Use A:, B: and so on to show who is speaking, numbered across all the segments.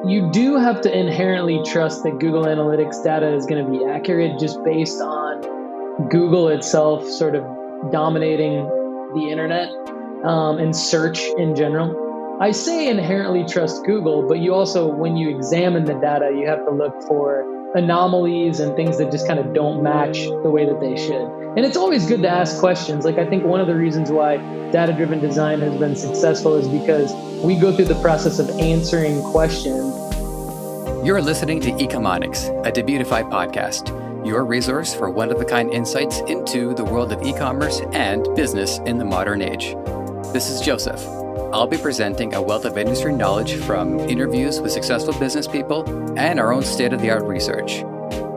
A: You do have to inherently trust that Google Analytics data is going to be accurate just based on Google itself sort of dominating the internet and search in general. I say inherently trust Google, but you also, when you examine the data, you have to look for anomalies and things that just kind of don't match the way that they should. And it's always good to ask questions. Like, I think one of the reasons why data-driven design has been successful is because we go through the process of answering questions.
B: You're listening to Ecomonics, a Debutify podcast, your resource for one-of-a-kind insights into the world of e-commerce and business in the modern age. This is Joseph. I'll be presenting a wealth of industry knowledge from interviews with successful business people and our own state-of-the-art research.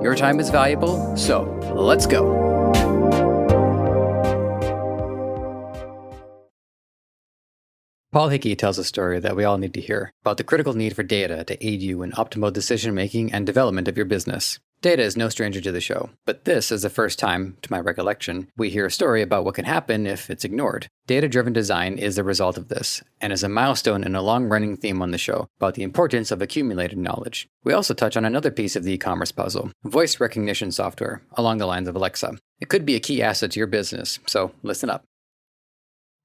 B: Your time is valuable, so let's go. Paul Hickey tells a story that we all need to hear about the critical need for data to aid you in optimal decision-making and development of your business. Data is no stranger to the show, but this is the first time, to my recollection, we hear a story about what can happen if it's ignored. Data-driven design is the result of this, and is a milestone in a long-running theme on the show about the importance of accumulated knowledge. We also touch on another piece of the e-commerce puzzle, voice recognition software, along the lines of Alexa. It could be a key asset to your business, so listen up.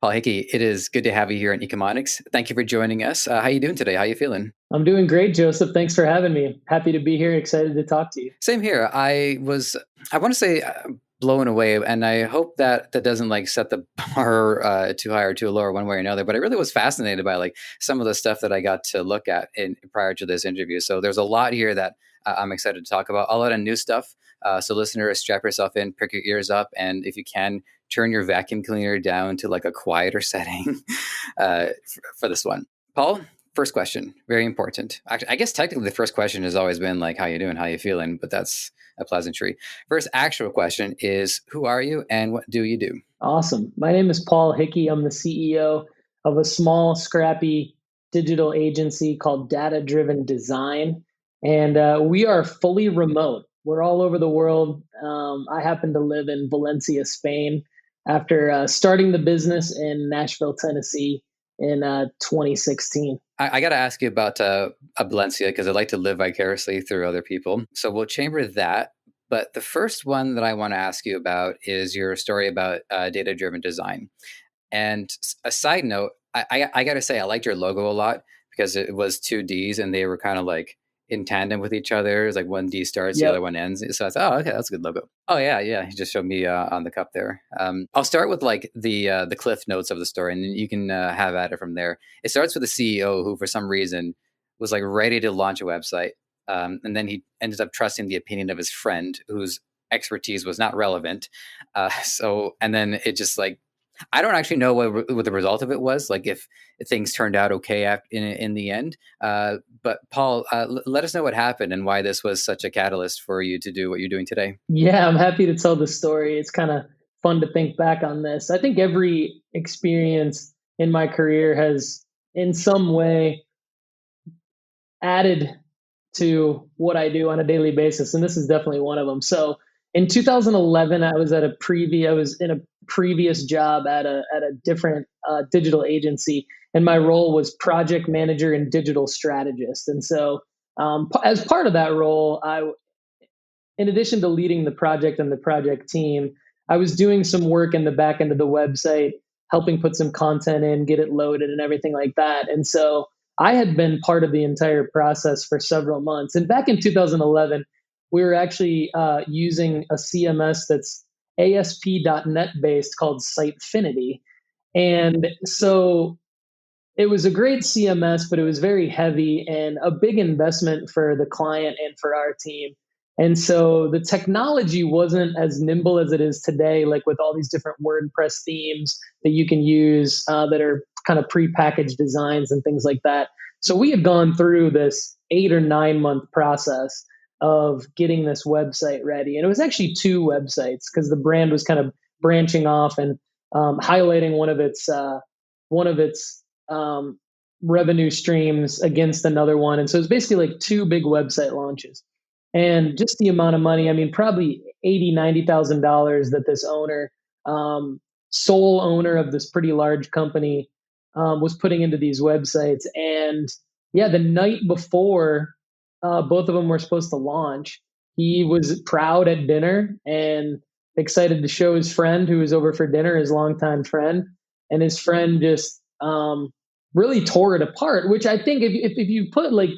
B: Paul Hickey, it is good to have you here on Ecomonics. Thank you for joining us. How are you doing today? How are you feeling?
A: I'm doing great, Joseph. Thanks for having me. Happy to be here. Excited to talk to you.
B: Same here. I want to say blown away, and I hope that doesn't set the bar too high or too low or one way or another. But I really was fascinated by some of the stuff that I got to look at prior to this interview. So there's a lot here that I'm excited to talk about. A lot of new stuff. So listeners, strap yourself in, prick your ears up, and if you can, turn your vacuum cleaner down to a quieter setting for this one. Paul, first question, very important. Actually, I guess technically the first question has always been how you doing, how you feeling, but that's a pleasantry. First actual question is, who are you and what do you do?
A: Awesome. My name is Paul Hickey. I'm the CEO of a small, scrappy digital agency called Data Driven Design. And we are fully remote. We're all over the world. I happen to live in Valencia, Spain, after starting the business in Nashville, Tennessee in 2016.
B: I got to ask you about Valencia because I like to live vicariously through other people. So we'll chamber that. But the first one that I want to ask you about is your story about data-driven design. And a side note, I got to say, I liked your logo a lot because it was two Ds and they were kind of in tandem with each other. It's one D starts, The other one ends. So I thought, oh, okay, that's a good logo. Oh yeah. He just showed me on the cup there. I'll start with the cliff notes of the story, and you can have at it from there. It starts with the CEO who, for some reason, was ready to launch a website, and then he ended up trusting the opinion of his friend, whose expertise was not relevant. And then it just I don't actually know what the result of it was, if things turned out okay in the end. But Paul, let us know what happened and why this was such a catalyst for you to do what you're doing today.
A: Yeah, I'm happy to tell the story. It's kind of fun to think back on this. I think every experience in my career has in some way added to what I do on a daily basis. And this is definitely one of them. So in 2011, I was in a previous job at a different digital agency, and my role was project manager and digital strategist. And so, as part of that role, in addition to leading the project and the project team, I was doing some work in the back end of the website, helping put some content in, get it loaded, and everything like that. And so, I had been part of the entire process for several months. And back in 2011, we were actually using a CMS that's ASP.NET based called Sitefinity. And so it was a great CMS, but it was very heavy and a big investment for the client and for our team. And so the technology wasn't as nimble as it is today, with all these different WordPress themes that you can use that are kind of prepackaged designs and things like that. So we had gone through this 8 or 9 month process of getting this website ready. And it was actually 2 websites because the brand was kind of branching off and highlighting one of its revenue streams against another one. And so it's basically 2 big website launches. And just the amount of money, probably $80,000, $90,000 that this owner, sole owner of this pretty large company, was putting into these websites. And yeah, the night before both of them were supposed to launch, he was proud at dinner and excited to show his friend who was over for dinner, his longtime friend, and his friend just really tore it apart. Which I think if you put like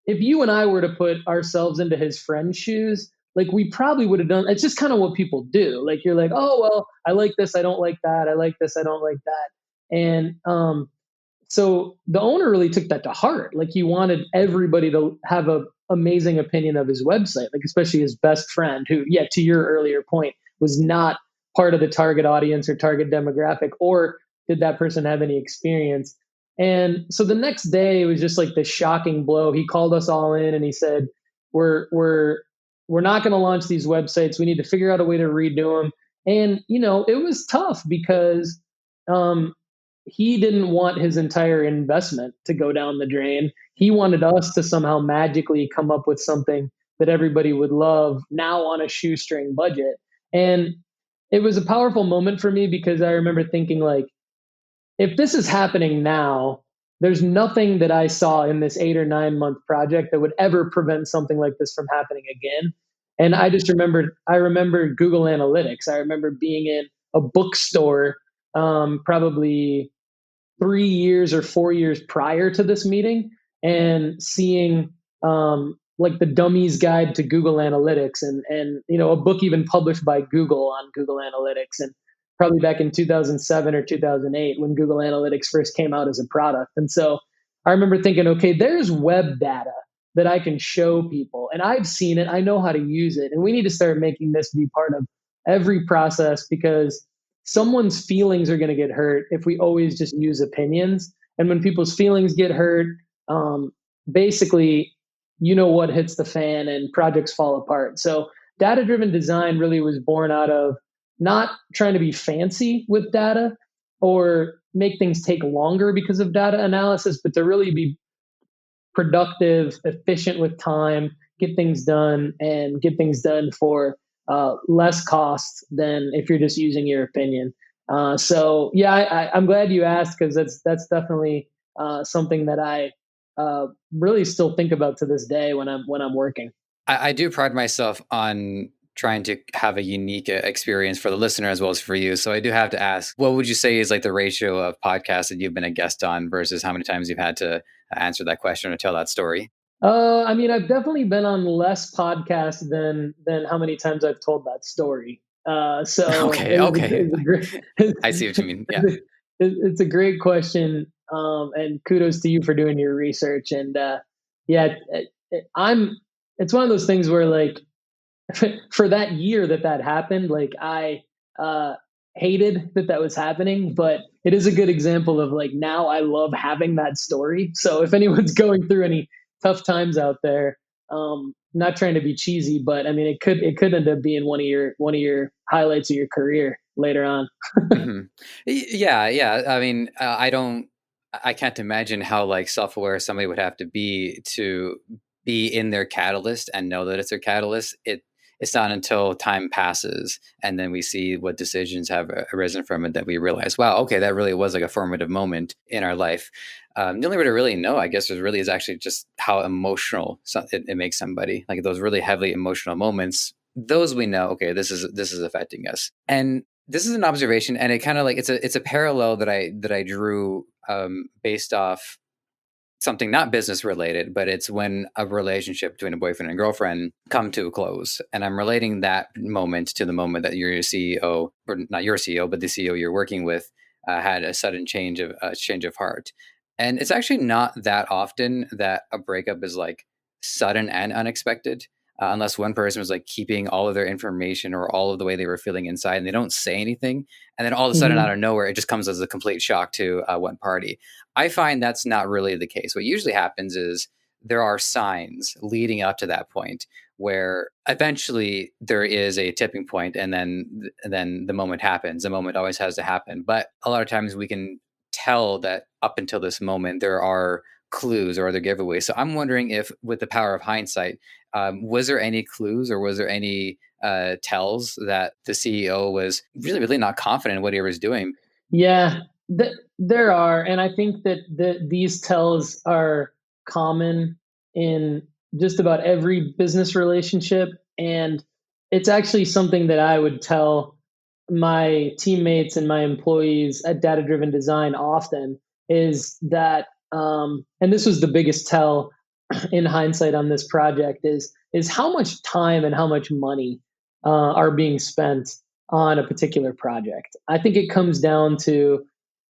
A: if you and I were to put ourselves into his friend's shoes, like we probably would have done. It's just kind of what people do. Like you're like, oh well, I like this, I don't like that. I like this, I don't like that. And so the owner really took that to heart. Like he wanted everybody to have a amazing opinion of his website, like especially his best friend, who, yeah, to your earlier point, was not part of the target audience or target demographic, or did that person have any experience? And so the next day it was just like this shocking blow. He called us all in and he said, "We're we're not going to launch these websites. We need to figure out a way to redo them." And it was tough because um, he didn't want his entire investment to go down the drain. He wanted us to somehow magically come up with something that everybody would love now on a shoestring budget. And it was a powerful moment for me because I remember thinking like, if this is happening now, there's nothing that I saw in this 8 or 9 month project that would ever prevent something like this from happening again. And I remember Google Analytics. I remember being in a bookstore probably 3 years or 4 years prior to this meeting and seeing like the Dummy's Guide to Google Analytics, and a book even published by Google on Google Analytics, and probably back in 2007 or 2008 when Google Analytics first came out as a product. And so I remember thinking, okay, there's web data that I can show people, and I've seen it, I know how to use it, and we need to start making this be part of every process, because someone's feelings are going to get hurt if we always just use opinions. And when people's feelings get hurt, basically, what hits the fan and projects fall apart. So data driven design really was born out of not trying to be fancy with data or make things take longer because of data analysis, but to really be productive, efficient with time, get things done, and get things done for less cost than if you're just using your opinion. So yeah, I'm glad you asked, because that's definitely something that I really still think about to this day when I'm working.
B: I do pride myself on trying to have a unique experience for the listener as well as for you. So I do have to ask, what would you say is like the ratio of podcasts that you've been a guest on versus how many times you've had to answer that question or tell that story?
A: I mean, I've definitely been on less podcasts than how many times I've told that story. So
B: Okay, okay.
A: it's a great
B: I see what you mean. Yeah.
A: it's a great question, and kudos to you for doing your research. And yeah, I'm. It's one of those things where like for that year that happened, like I uh, hated that was happening, but it is a good example of like now I love having that story. So if anyone's going through any tough times out there, not trying to be cheesy, but I mean it could end up being one of your highlights of your career later on.
B: hmm Yeah, yeah. I mean, I can't imagine how like self-aware somebody would have to be in their catalyst and know that it's their catalyst. It's not until time passes and then we see what decisions have arisen from it that we realize, wow, okay, that really was like a formative moment in our life. The only way to really know, I guess, is actually just how emotional it makes somebody. Like those really heavily emotional moments, those we know, okay, this is affecting us. And this is an observation, and it kind of like it's a parallel that I drew based off something not business related, but it's when a relationship between a boyfriend and girlfriend come to a close, and I'm relating that moment to the moment that your CEO, or not your CEO, but the CEO you're working with, had a sudden change of heart, and it's actually not that often that a breakup is like sudden and unexpected. Unless one person was like keeping all of their information or all of the way they were feeling inside and they don't say anything. And then all of a sudden, out
A: Hmm.
B: of nowhere, it just comes as a complete shock to one party. I find that's not really the case. What usually happens is there are signs leading up to that point where eventually there is a tipping point, and then the moment happens. The moment always has to happen. But a lot of times we can tell that up until this moment there are clues or other giveaways. So I'm wondering if, with the power of hindsight, was there any clues or was there any tells that the CEO was really, really not confident in what he was doing?
A: Yeah, there are, and I think that these tells are. common in just about every business relationship. And it's actually something that I would tell my teammates and my employees at Data Driven Design often is that, and this was the biggest tell in hindsight on this project is how much time and how much money are being spent on a particular project. I think it comes down to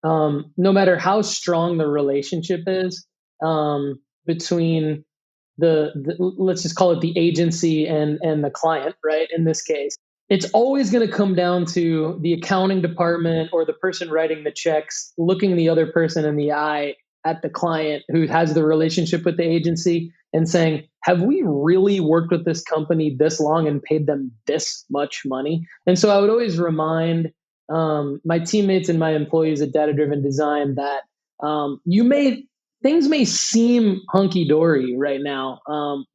A: no matter how strong the relationship is between the let's just call it the agency and the client, right? In this case, it's always going to come down to the accounting department or the person writing the checks looking the other person in the eye at the client who has the relationship with the agency and saying, have we really worked with this company this long and paid them this much money? And so I would always remind my teammates and my employees at Data Driven Design that you may things may seem hunky dory right now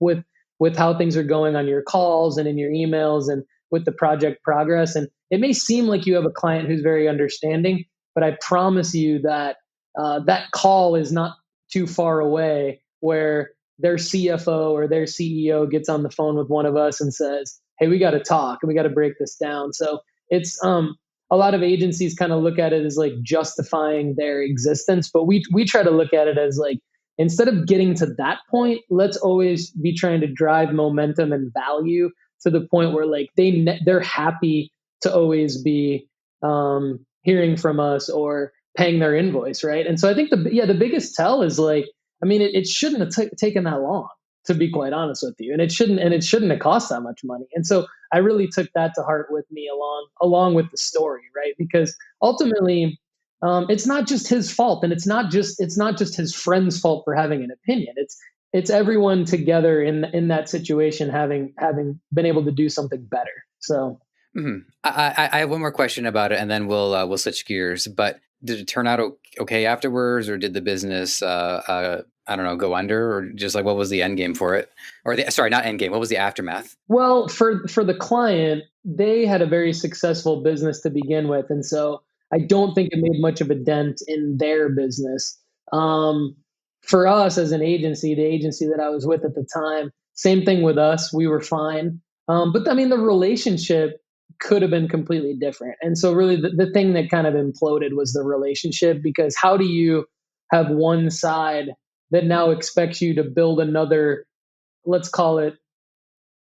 A: with how things are going on your calls and in your emails and with the project progress. And it may seem like you have a client who's very understanding, but I promise you that that call is not too far away where their CFO or their CEO gets on the phone with one of us and says, "Hey, we got to talk and we got to break this down." So it's a lot of agencies kind of look at it as like justifying their existence, but we try to look at it as like instead of getting to that point, let's always be trying to drive momentum and value to the point where like they're happy to always be hearing from us or paying their invoice, right? And so I think the biggest tell is like, I mean, it shouldn't have taken that long, to be quite honest with you, and it shouldn't have cost that much money. And so I really took that to heart with me along with the story, right? Because ultimately, it's not just his fault, and it's not just his friend's fault for having an opinion. It's everyone together in that situation having been able to do something better. So
B: I have one more question about it, and then we'll switch gears. But did it turn out okay afterwards, or did the business I don't know, go under, or just like what was the end game for it, or sorry, not end game? What was the aftermath?
A: well, for the client, they had a very successful business to begin with, and so I don't think it made much of a dent in their business. Um, for us as an agency, the agency that I was with at the time, same thing with us. We were fine, but I mean, the relationship could have been completely different. And so, really, the thing that kind of imploded was the relationship because how do you have one side that now expects you to build another, let's call it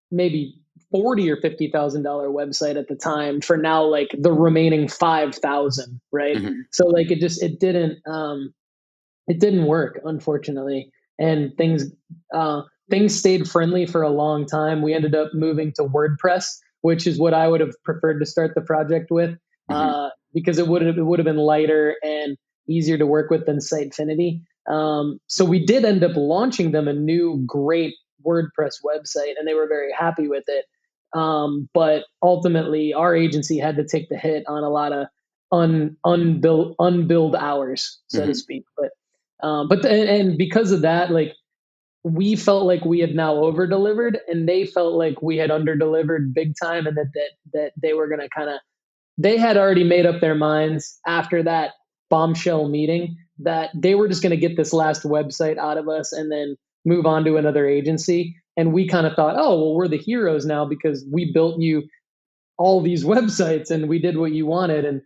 A: maybe 40 or $50,000 website at the time for now like the remaining 5,000, right?
B: Mm-hmm.
A: So like it didn't work, unfortunately, and things stayed friendly for a long time. We ended up moving to WordPress, which is what I would have preferred to start the project with,
B: Mm-hmm.
A: because it would have been lighter and easier to work with than Sitefinity. So we did end up launching them a new great WordPress website, and they were very happy with it. But ultimately, our agency had to take the hit on a lot of unbilled hours, so to
B: Mm-hmm.
A: speak. And because of that, like we felt like we had now over delivered, and they felt like we had under delivered big time, and that they were going to kind of they had already made up their minds after that bombshell meeting that they were just going to get this last website out of us and then move on to another agency. And we kind of thought, oh, well, we're the heroes now because we built you all these websites and we did what you wanted. And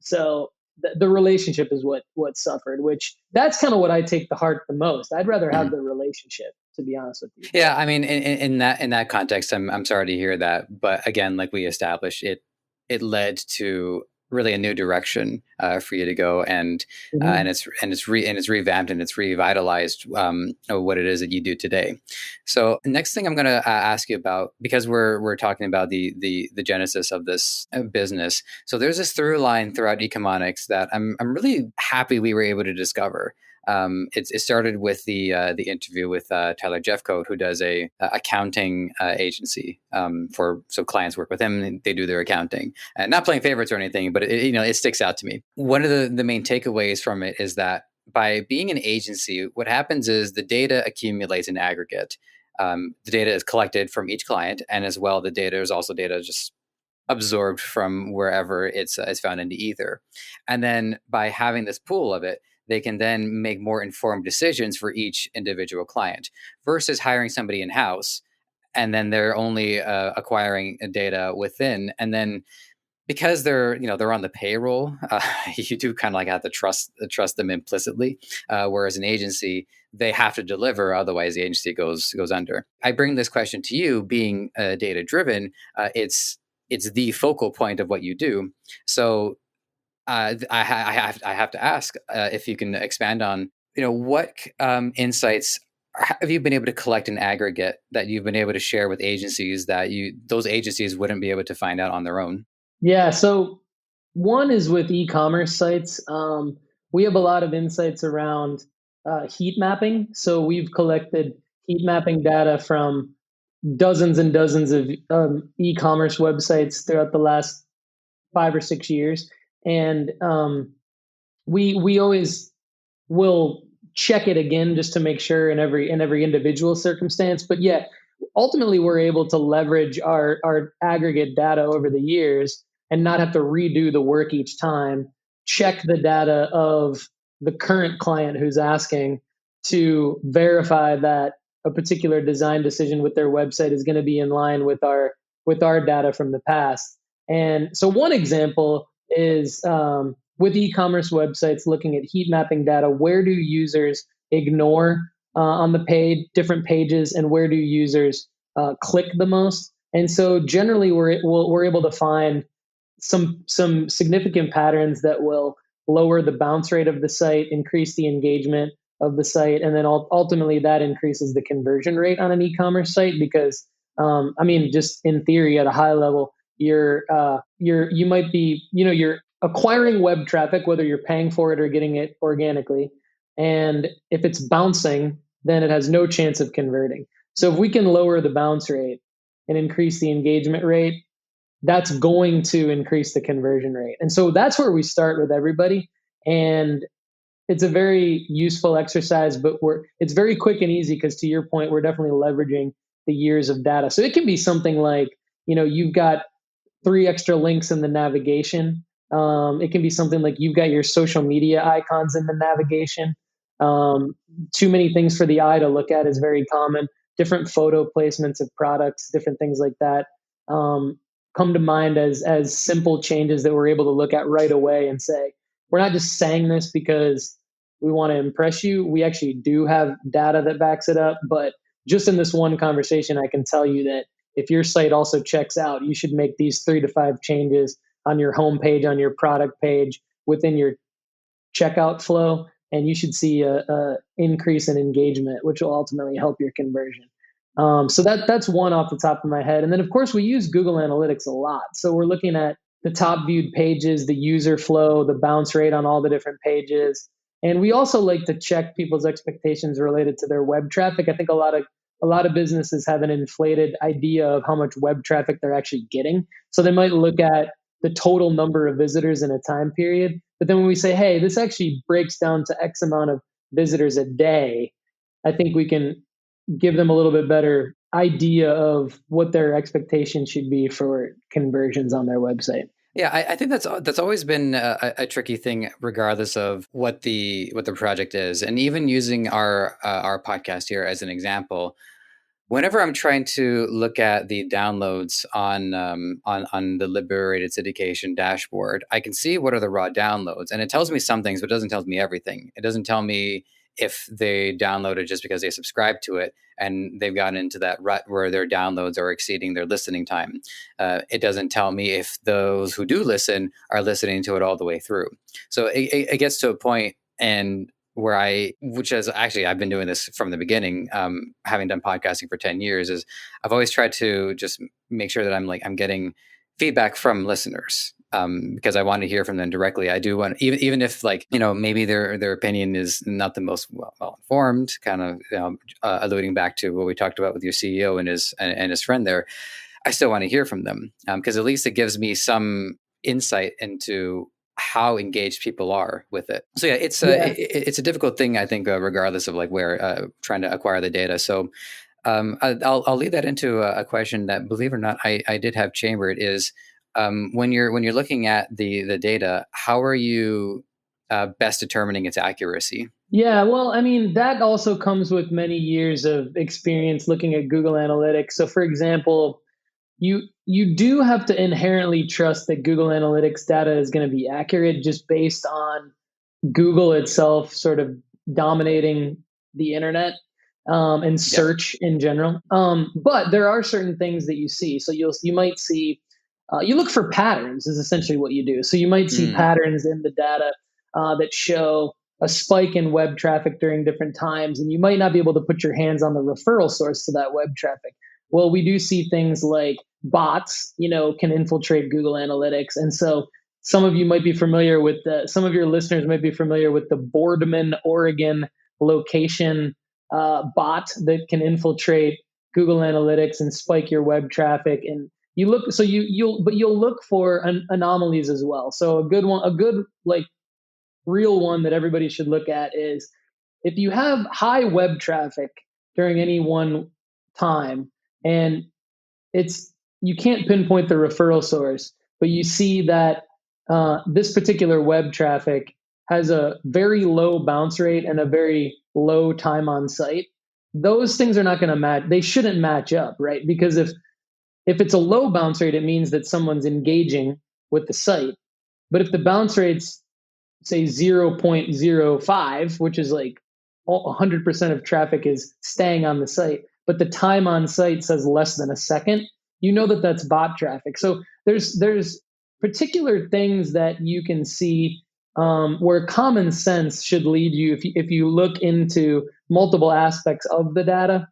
A: so the relationship is what suffered, which that's kind of what I take to heart the most. I'd rather have the relationship, to be honest with you.
B: Yeah, I mean, in that context, I'm sorry to hear that, but again, like we established, it led to really a new direction for you to go,
A: Mm-hmm.
B: and it's revamped and it's revitalized what it is that you do today. So next thing I'm going to ask you about, because we're talking about the genesis of this business. So there's this through line throughout Ecomonics that I'm really happy we were able to discover. It started with the interview with Tyler Jeffcoat, who does a accounting agency so clients work with him and they do their accounting. And not playing favorites or anything, but it sticks out to me. One of the main takeaways from it is that by being an agency, what happens is the data accumulates in aggregate. The data is collected from each client, and as well, the data is also data just absorbed from wherever it's found in the ether. And then by having this pool of it, they can then make more informed decisions for each individual client versus hiring somebody in-house and then they're only acquiring data within, and then because they're on the payroll, you do kind of like have to trust them implicitly. Whereas an agency, they have to deliver, otherwise the agency goes under. I bring this question to you, being data driven. It's the focal point of what you do. So I have to ask if you can expand on what insights have you been able to collect in aggregate that you've been able to share with agencies that those agencies wouldn't be able to find out on their own.
A: Yeah. So one is with e-commerce sites. We have a lot of insights around heat mapping. So we've collected heat mapping data from dozens and dozens of e-commerce websites throughout the last 5 or 6 years, and we always will check it again just to make sure in every individual circumstance. But yeah, ultimately we're able to leverage our aggregate data over the years and not have to redo the work each time. Check the data of the current client who's asking to verify that a particular design decision with their website is going to be in line with our data from the past. And so one example is with e-commerce websites looking at heat mapping data. Where do users ignore on the page, different pages, and where do users click the most? And so generally, we're able to find some significant patterns that will lower the bounce rate of the site, increase the engagement of the site, and then ultimately that increases the conversion rate on an e-commerce site. Because I mean, just in theory, at a high level, you might be, you're acquiring web traffic, whether you're paying for it or getting it organically, and if it's bouncing, then it has no chance of converting. So if we can lower the bounce rate and increase the engagement rate, that's going to increase the conversion rate. And so that's where we start with everybody. And it's a very useful exercise, but it's very quick and easy because, to your point, we're definitely leveraging the years of data. So it can be something like, you've got 3 extra links in the navigation. It can be something like you've got your social media icons in the navigation. Too many things for the eye to look at is very common. Different photo placements of products, different things like that come to mind as simple changes that we're able to look at right away and say, we're not just saying this because we want to impress you. We actually do have data that backs it up. But just in this one conversation, I can tell you that if your site also checks out, you should make these 3 to 5 changes on your homepage, on your product page, within your checkout flow, and you should see a increase in engagement, which will ultimately help your conversion. So that's one off the top of my head. And then, of course, we use Google Analytics a lot. So we're looking at the top viewed pages, the user flow, the bounce rate on all the different pages. And we also like to check people's expectations related to their web traffic. I think a lot of businesses have an inflated idea of how much web traffic they're actually getting. So they might look at the total number of visitors in a time period. But then when we say, hey, this actually breaks down to X amount of visitors a day, I think we can give them a little bit better idea of what their expectation should be for conversions on their website.
B: Yeah, I think that's always been a tricky thing, regardless of what the project is, and even using our podcast here as an example. Whenever I'm trying to look at the downloads on the Liberated Syndication dashboard, I can see what are the raw downloads, and it tells me some things, but it doesn't tell me everything. It doesn't tell me if they downloaded just because they subscribed to it and they've gotten into that rut where their downloads are exceeding their listening time. It doesn't tell me if those who do listen are listening to it all the way through. So it gets to a point, and which is actually, I've been doing this from the beginning, having done podcasting for 10 years, is I've always tried to just make sure that I'm getting feedback from listeners, because I want to hear from them directly. I do want, even if maybe their opinion is not the most well informed, kind of alluding back to what we talked about with your CEO and his friend there. I still want to hear from them, because at least it gives me some insight into how engaged people are with it. So yeah, it's a difficult thing, I think, regardless of where trying to acquire the data. So I'll lead that into a question that, believe it or not, I did have chambered. Is when you're looking at the data, how are you best determining its accuracy?
A: Yeah, well, I mean, that also comes with many years of experience looking at Google Analytics. So, for example, you do have to inherently trust that Google Analytics data is going to be accurate just based on Google itself sort of dominating the internet and
B: Yep.
A: search in general. But there are certain things that you see. So you might see you look for patterns is essentially what you do. So you might see
B: Mm,
A: patterns in the data that show a spike in web traffic during different times, and you might not be able to put your hands on the referral source to that web traffic. Well, we do see things like bots, can infiltrate Google Analytics, and so some of you might be familiar with some of your listeners might be familiar with the Boardman, Oregon location bot that can infiltrate Google Analytics and spike your web traffic. And you look, so you'll look for anomalies as well. So a good like real one that everybody should look at is if you have high web traffic during any one time, and it's you can't pinpoint the referral source, but you see that this particular web traffic has a very low bounce rate and a very low time on site. Those things are not going to match. They shouldn't match up, right? Because if it's a low bounce rate, it means that someone's engaging with the site. But if the bounce rate's say 0.05, which is like 100% of traffic is staying on the site, but the time on site says less than a second, you know that that's bot traffic. So there's particular things that you can see where common sense should lead you if you look into multiple aspects of the data.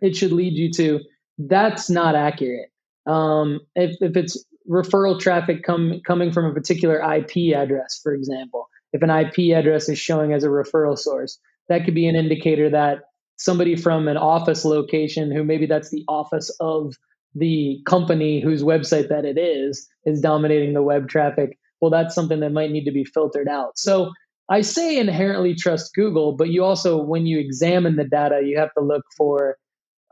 A: It should lead you to that's not accurate. If it's referral traffic coming from a particular IP address, for example, if an IP address is showing as a referral source, that could be an indicator that somebody from an office location, who maybe that's the office of the company whose website that it is dominating the web traffic. Well, that's something that might need to be filtered out. So I say inherently trust Google, but you also, when you examine the data, you have to look for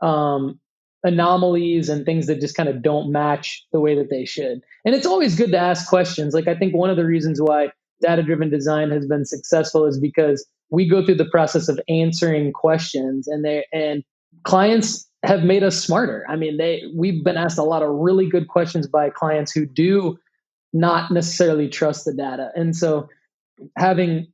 A: um, anomalies and things that just kind of don't match the way that they should. And it's always good to ask questions. Like I think one of the reasons why data-driven design has been successful is because we go through the process of answering questions, and clients have made us smarter. I mean, we've been asked a lot of really good questions by clients who do not necessarily trust the data. And so having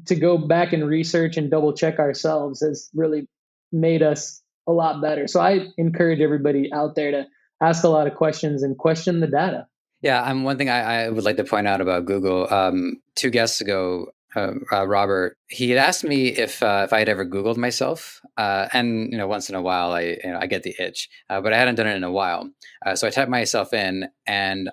A: to go back and research and double check ourselves has really made us a lot better. So I encourage everybody out there to ask a lot of questions and question the data.
B: yeah, one thing I would like to point out about Google. 2 guests ago, Robert, he had asked me if I had ever Googled myself, and once in a while I get the itch, but I hadn't done it in a while. So I typed myself in, and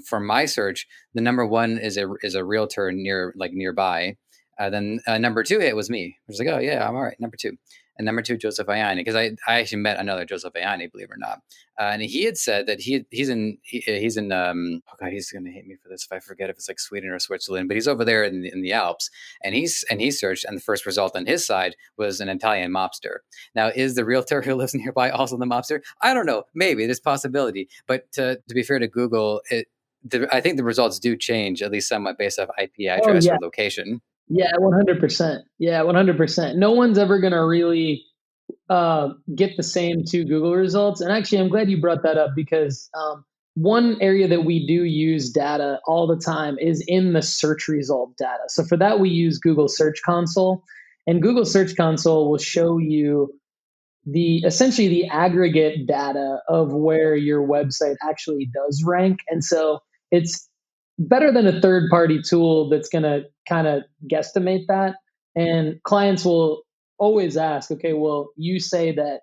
B: for my search, the number one is a realtor nearby. Then number two hit was me. I was like, oh yeah, I'm all right. Number two. And number two, Joseph Ayani, because I actually met another Joseph Ayani, believe it or not. And he had said that he's in oh god, he's gonna hate me for this if I forget if it's like Sweden or Switzerland, but he's over there in the Alps, and he searched, and the first result on his side was an Italian mobster. Now, is the realtor who lives nearby also the mobster? I don't know. Maybe there's possibility, but to be fair to Google, I think the results do change at least somewhat based off IP
A: Oh
B: address
A: yeah,
B: or location.
A: yeah, 100%. Yeah, 100%. No one's ever going to really get the same two Google results. And actually, I'm glad you brought that up because one area that we do use data all the time is in the search result data. So for that, we use Google Search Console, and Google Search Console will show you the essentially the aggregate data of where your website actually does rank. And so it's better than a third party tool that's going to kind of guesstimate that. And clients will always ask, okay, well, you say that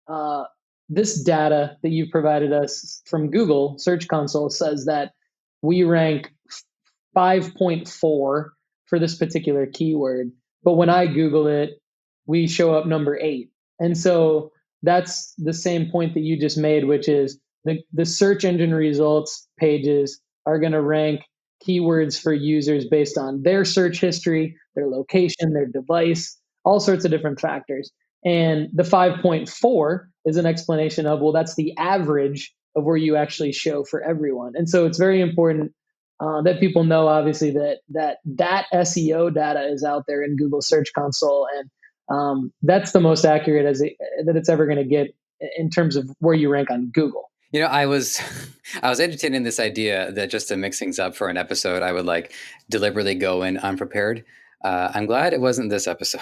A: uh, this data that you've provided us from Google Search Console says that we rank 5.4 for this particular keyword. But when I Google it, we show up number 8. And so that's the same point that you just made, which is the search engine results pages are going to rank keywords for users based on their search history, their location, their device, all sorts of different factors. And the 5.4 is an explanation of, well, that's the average of where you actually show for everyone. And so it's very important that people know, obviously, that SEO data is out there in Google Search Console, and that's the most accurate that it's ever going to get in terms of where you rank on Google.
B: I was I was entertaining this idea that just to mix things up for an episode, I would like deliberately go in unprepared. I'm glad it wasn't this episode.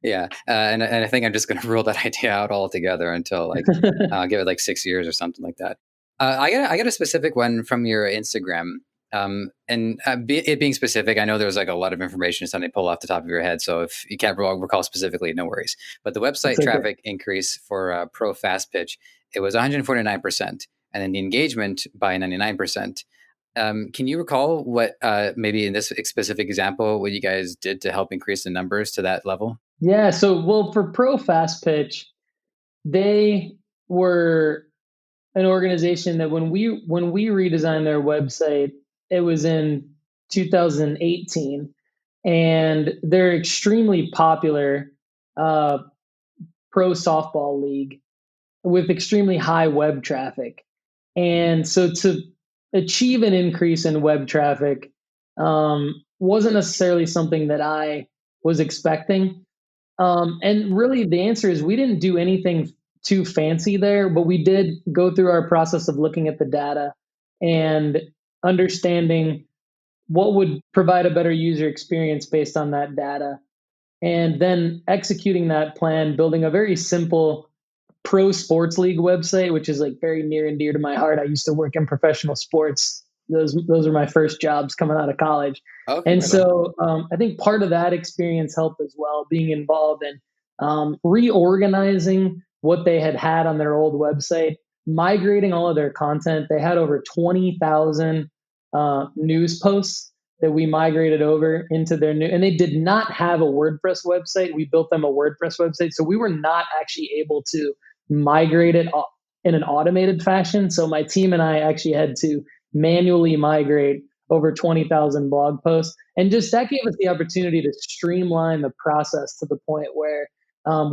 B: Yeah, and I think I'm just going to rule that idea out altogether until like I'll give it like 6 years or something like that. I got a specific one from your Instagram, it being specific, I know there's like a lot of information suddenly pull off the top of your head. So if you can't recall specifically, no worries. But the website
A: Okay.
B: traffic increase for Pro Fast Pitch, it was 149%, and then the engagement by 99%. Can you recall what maybe in this specific example what you guys did to help increase the numbers to that level?
A: Yeah. So, well, for Pro Fast Pitch, they were an organization that when we redesigned their website, it was in 2018, and they're extremely popular uh, pro softball league with extremely high web traffic. And so to achieve an increase in web traffic wasn't necessarily something that I was expecting. And really, the answer is we didn't do anything too fancy there, but we did go through our process of looking at the data and understanding what would provide a better user experience based on that data. And then executing that plan, building a very simple pro sports league website, which is like very near and dear to my heart. I used to work in professional sports. Those are my first jobs coming out of college.
B: Okay,
A: And
B: right on.
A: so I think part of that experience helped as well, being involved in reorganizing what they had on their old website, migrating all of their content. They had over 20,000 news posts that we migrated over into their new, and they did not have a WordPress website. We built them a WordPress website. So we were not actually able to migrate it in an automated fashion. So my team and I actually had to manually migrate over 20,000 blog posts. And just that gave us the opportunity to streamline the process to the point where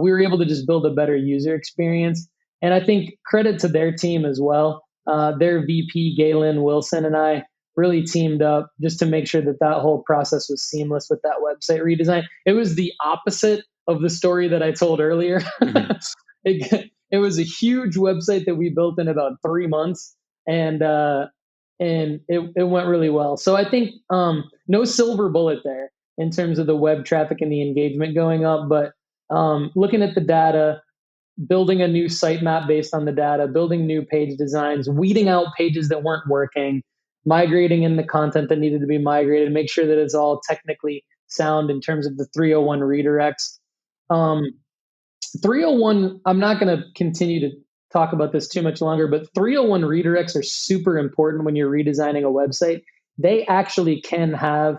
A: we were able to just build a better user experience. And I think credit to their team as well. Their VP, Galen Wilson, and I really teamed up just to make sure that that whole process was seamless with that website redesign. It was the opposite of the story that I told earlier.
B: Mhm.
A: It was a huge website that we built in about 3 months, and it went really well. So I think no silver bullet there in terms of the web traffic and the engagement going up, but looking at the data, building a new sitemap based on the data, building new page designs, weeding out pages that weren't working, migrating in the content that needed to be migrated, make sure that it's all technically sound in terms of the 301 redirects. Um, 301, I'm not going to continue to talk about this too much longer, but 301 redirects are super important when you're redesigning a website. They actually can have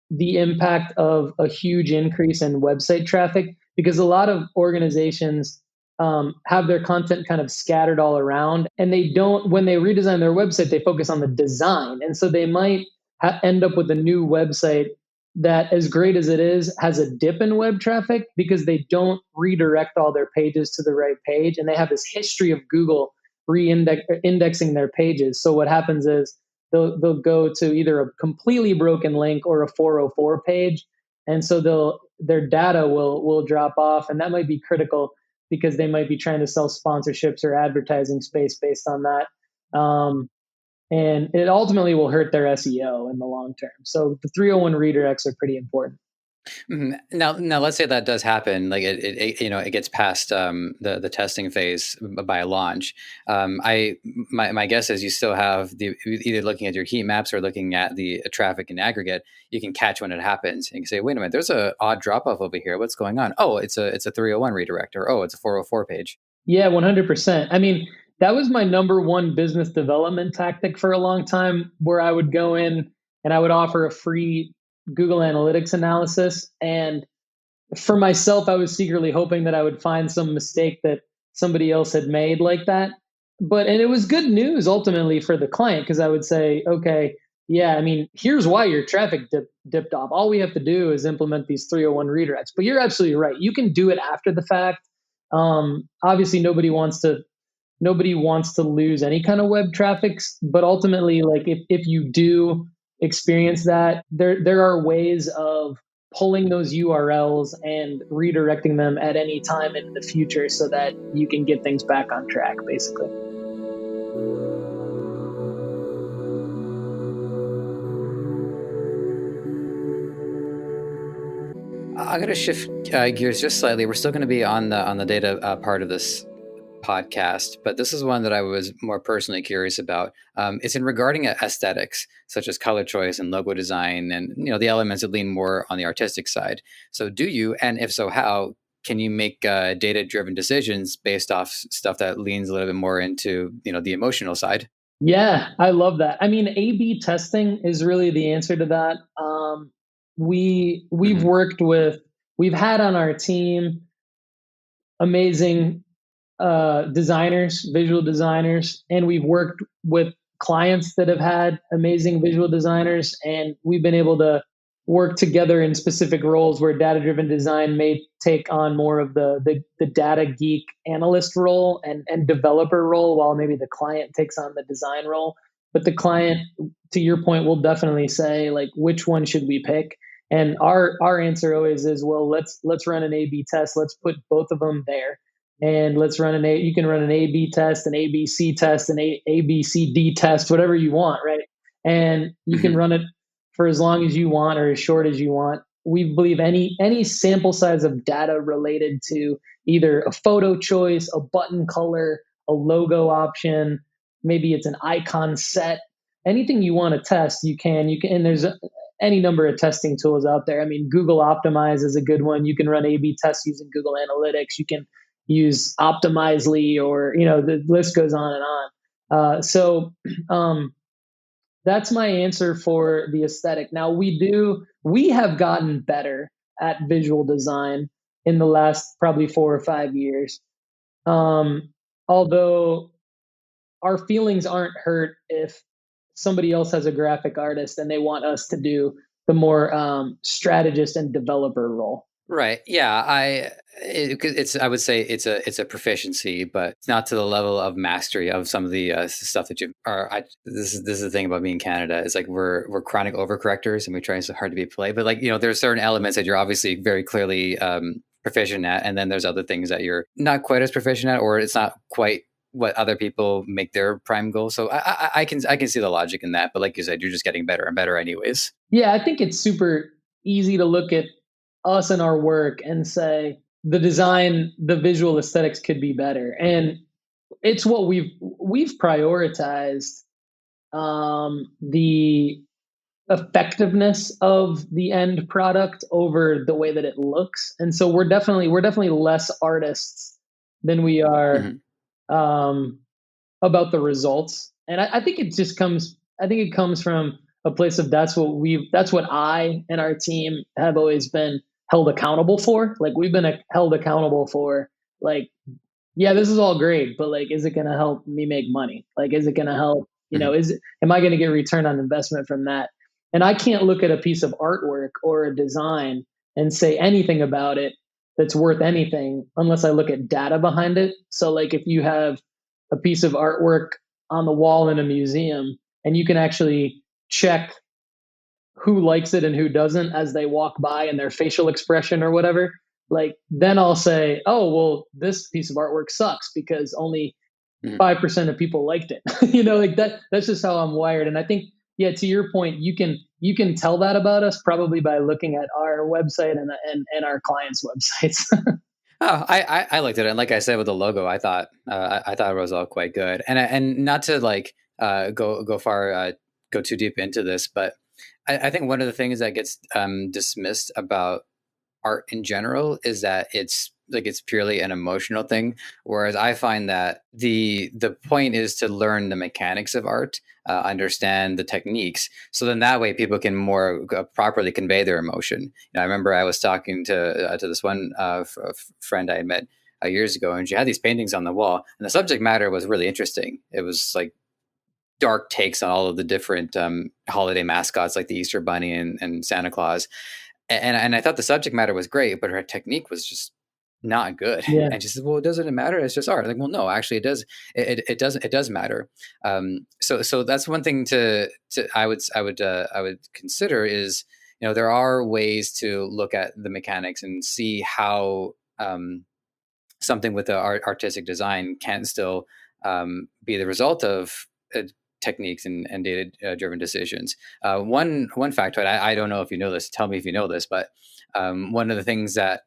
A: the impact of a huge increase in website traffic, because a lot of organizations have their content kind of scattered all around, and they don't, when they redesign their website, they focus on the design. And so they might end up with a new website that, as great as it is, has a dip in web traffic because they don't redirect all their pages to the right page. And they have this history of Google indexing their pages. So what happens is they'll go to either a completely broken link or a 404 page, and so their data will drop off, and that might be critical because they might be trying to sell sponsorships or advertising space based on that. And it ultimately will hurt their SEO in the long term. So the 301 redirects are pretty important.
B: Mhm. Now, let's say that does happen. Like it gets past the testing phase by launch. My guess is you still have the either looking at your heat maps or looking at the traffic in aggregate. You can catch when it happens and you can say, "Wait a minute, there's a odd drop off over here. What's going on? Oh, it's a 301 redirect, or oh, it's a 404 page."
A: Yeah, 100%. I mean, that was my number one business development tactic for a long time, where I would go in and I would offer a free Google Analytics analysis. And for myself, I was secretly hoping that I would find some mistake that somebody else had made like that. And it was good news ultimately for the client, because I would say, okay, yeah, I mean, here's why your traffic dipped off. All we have to do is implement these 301 redirects. But you're absolutely right. You can do it after the fact. Obviously, nobody wants to nobody wants to lose any kind of web traffic, but ultimately, like if you do experience that, there are ways of pulling those URLs and redirecting them at any time in the future so that you can get things back on track, basically.
B: I'm going to shift gears just slightly. We're still going to be on the data part of this podcast, but this is one that I was more personally curious about. It's in regarding aesthetics, such as color choice and logo design, and the elements that lean more on the artistic side. So, do you, and if so, how can you make data-driven decisions based off stuff that leans a little bit more into the emotional side?
A: Yeah, I love that. I mean, A/B testing is really the answer to that. We've
B: Hmm.
A: worked with we've had on our team amazing designers, visual designers, and we've worked with clients that have had amazing visual designers, and we've been able to work together in specific roles where data-driven design may take on more of the data geek analyst role and developer role, while maybe the client takes on the design role. But the client, to your point, will definitely say like, which one should we pick? And our answer always is, well, let's run an A/B test. Let's put both of them there, and let's run you can run an A/B test, an ABC test, an ABCD test, whatever you want, right? And you can
B: Hmm.
A: run it for as long as you want or as short as you want. We believe any sample size of data related to either a photo choice, a button color, a logo option, maybe it's an icon set, anything you want to test, you can, and there's any number of testing tools out there. I mean, Google Optimize is a good one. You can run A/B tests using Google Analytics. You can use Optimizely, or the list goes on and on. So um, that's my answer for the aesthetic. Now we have gotten better at visual design in the last probably 4 or 5 years. Um, Although our feelings aren't hurt if somebody else has a graphic artist and they want us to do the more strategist and developer role.
B: Right. Yeah. I would say it's a proficiency, but it's not to the level of mastery of some of the stuff that you are. This is the thing about being in Canada. It's like we're chronic overcorrectors and we try so hard to be polite. But like there's certain elements that you're obviously very clearly proficient at, and then there's other things that you're not quite as proficient at, or it's not quite what other people make their prime goal. So I can see the logic in that. But like you said, you're just getting better and better, anyways.
A: Yeah, I think it's super easy to look at us and our work and say the design, the visual aesthetics could be better. And it's what we've prioritized the effectiveness of the end product over the way that it looks. And so we're definitely less artists than we are
B: Hmm.
A: um, about the results. And I think it just comes. I think it comes from a place of that's what I and our team have always been held accountable for. Like we've been held accountable for, like, yeah, this is all great, but like, is it going to help me make money? Like, is it going to help?
B: Hmm.
A: Am I going to get return on investment from that? And I can't look at a piece of artwork or a design and say anything about it that's worth anything unless I look at data behind it. So, like, if you have a piece of artwork on the wall in a museum and you can actually check who likes it and who doesn't as they walk by and their facial expression or whatever, like then I'll say, oh, well, this piece of artwork sucks because only
B: Hmm.
A: 5% of people liked it. Like that's just how I'm wired. And I think, yeah, to your point, you can tell that about us probably by looking at our website and our clients' websites.
B: Oh, I liked it, and like I said with the logo, I thought it was all quite good, and not to like go too deep into this, but I think one of the things that gets dismissed about art in general is that it's purely an emotional thing, whereas I find that the point is to learn the mechanics of art, understand the techniques, so then that way people can more properly convey their emotion. I remember I was talking to this one friend I had met years ago, and she had these paintings on the wall, and the subject matter was really interesting. It was like dark takes on all of the different holiday mascots like the Easter Bunny and Santa Claus, and I thought the subject matter was great, but her technique was just not good.
A: Yeah.
B: And she says, well, doesn't it matter? It's just art. Like, well, no, actually it does. It does matter. So that's one thing I would consider is, there are ways to look at the mechanics and see how, something with the artistic design can still, be the result of techniques and data driven decisions. One factoid, I don't know if you know this. Tell me if you know this, but one of the things that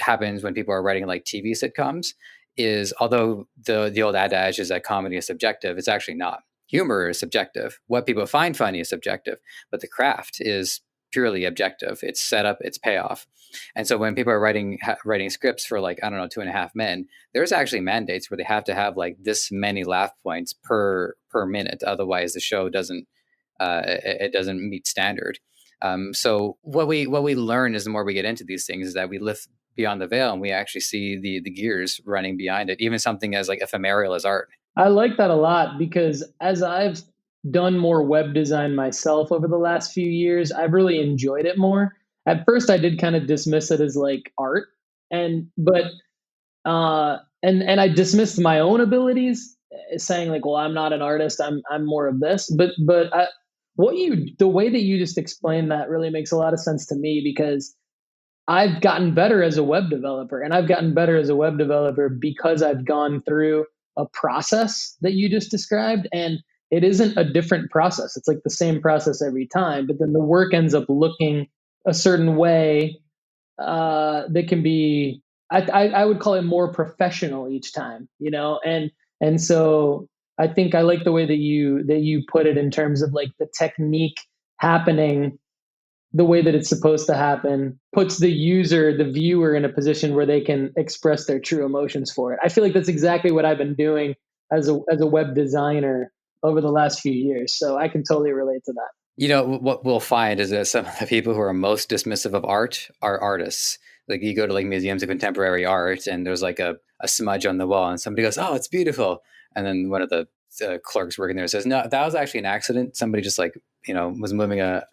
B: happens when people are writing like TV sitcoms is, although the old adage is that comedy is subjective, it's actually not. Humor is subjective. What people find funny is subjective, but the craft is purely objective. It's setup, it's payoff. And so when people are writing scripts for, like, I don't know, Two and a Half Men, there's actually mandates where they have to have like this many laugh points per minute, otherwise the show doesn't, it doesn't meet standard. So what we learn is, the more we get into these things, is that we lift beyond the veil and we actually see the gears running behind it, even something as like ephemeral as art.
A: I like that a lot because as I've done more web design myself over the last few years, I've really enjoyed it more. At first, I did kind of dismiss it as like art, and I dismissed my own abilities, saying like, "Well, I'm not an artist. I'm more of this." The way that you just explained that really makes a lot of sense to me because I've gotten better as a web developer, and I've gotten better as a web developer because I've gone through a process that you just described. And it isn't a different process. It's like the same process every time, but then the work ends up looking a certain way that can be, I would call it more professional each time, and so I think I like the way that you put it in terms of like the technique happening the way that it's supposed to happen, puts the viewer in a position where they can express their true emotions for it. I feel like that's exactly what I've been doing as a web designer over the last few years. So I can totally relate to that.
B: What we'll find is that some of the people who are most dismissive of art are artists. Like, you go to like museums of contemporary art, and there's like a smudge on the wall, and somebody goes, "Oh, it's beautiful," and then one of the clerks working there says, "No, that was actually an accident. Somebody just, like, was moving a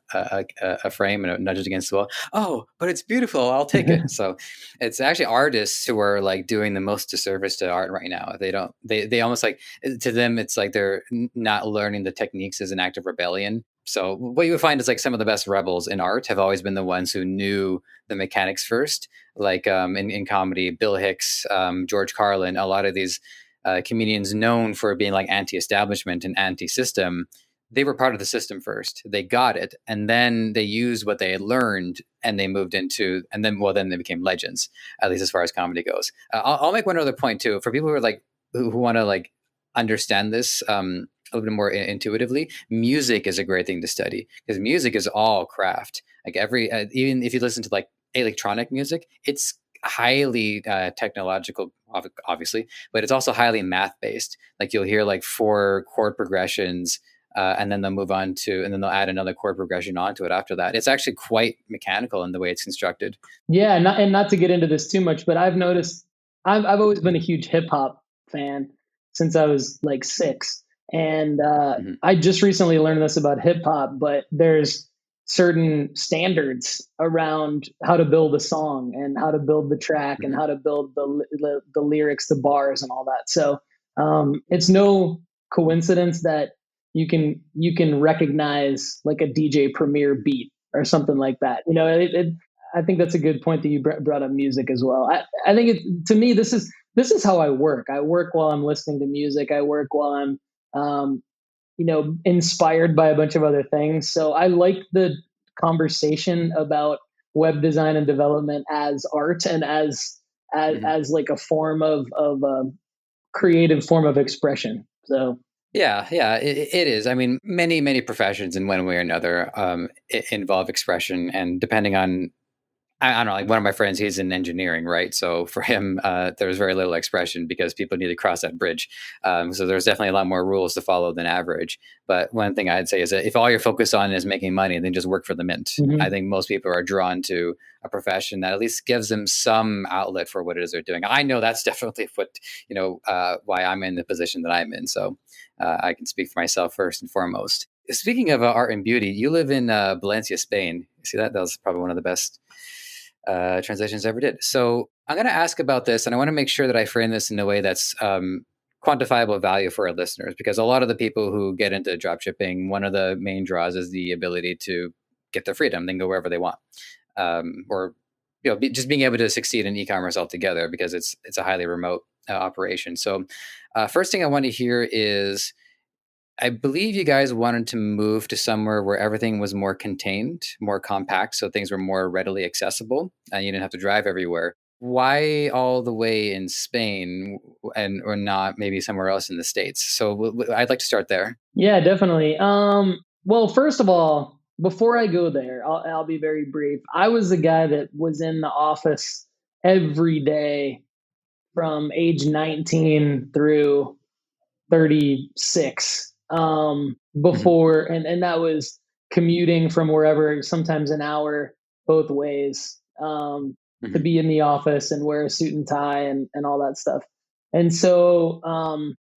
B: frame and it nudged against the wall. Oh, but it's beautiful. I'll take it." So it's actually artists who are like doing the most disservice to art right now. They almost like, to them, it's like they're not learning the techniques as an act of rebellion. So what you would find is, like, some of the best rebels in art have always been the ones who knew the mechanics first. Like, in comedy, Bill Hicks, George Carlin, a lot of these comedians known for being like anti-establishment and anti-system, they were part of the system first. They got it, and then they used what they had learned, and they moved into, and then, well, then they became legends, at least as far as comedy goes. I'll make one other point too, for people who are like, who want to like understand this a little bit more intuitively. Music is a great thing to study, because music is all craft. Like, even if you listen to like electronic music, it's highly technological, obviously, but it's also highly math based. Like, you'll hear like four chord progressions, and then they'll move on to, and then they'll add another chord progression onto it after that. It's actually quite mechanical in the way it's constructed.
A: Yeah, not to get into this too much, but I've noticed I've always been a huge hip hop fan since I was like 6, and
B: Mhm.
A: I just recently learned this about hip hop. But there's certain standards around how to build a song and how to build the track and
B: Mhm.
A: how to build the lyrics, the bars, and all that. So it's no coincidence that you can recognize like a DJ Premier beat or something like that. I think that's a good point that you brought up music as well. I think to me, this is how I work. I work while I'm listening to music. I work while I'm, inspired by a bunch of other things. So I like the conversation about web design and development as art and
B: Mhm.
A: as like a form of creative form of expression. So
B: Yeah, yeah, it is. I mean, many professions in one way or another, involve expression, and depending on, I don't know, like, one of my friends, he's in engineering, right? So for him, there's very little expression because people need to cross that bridge. So there's definitely a lot more rules to follow than average. But one thing I'd say is that if all you're focused on is making money, then just work for the mint. I
A: mhm.
B: think most people are drawn to a profession that at least gives them some outlet for what it is they're doing. I know that's definitely why I'm in the position that I'm in. So I can speak for myself first and foremost. Speaking of art and beauty, you live in Valencia, Spain. See that? That was probably one of the best translations ever did. So I'm going to ask about this, and I want to make sure that I frame this in a way that's quantifiable value for our listeners, because a lot of the people who get into dropshipping, one of the main draws is the ability to get their freedom, then go wherever they want, or just being able to succeed in e-commerce altogether, because it's a highly remote operation. So, first thing I want to hear is, I believe you guys wanted to move to somewhere where everything was more contained, more compact, so things were more readily accessible and you didn't have to drive everywhere. Why all the way in Spain and or not maybe somewhere else in the States? So I'd like to start there.
A: Yeah, definitely. Well, first of all, before I go there, I'll be very brief. I was the guy that was in the office every day from age 19 through 36,
B: Hmm.
A: before, and that was commuting from wherever, sometimes an hour both ways, to
B: Hmm.
A: be in the office and wear a suit and tie and all that stuff. And so,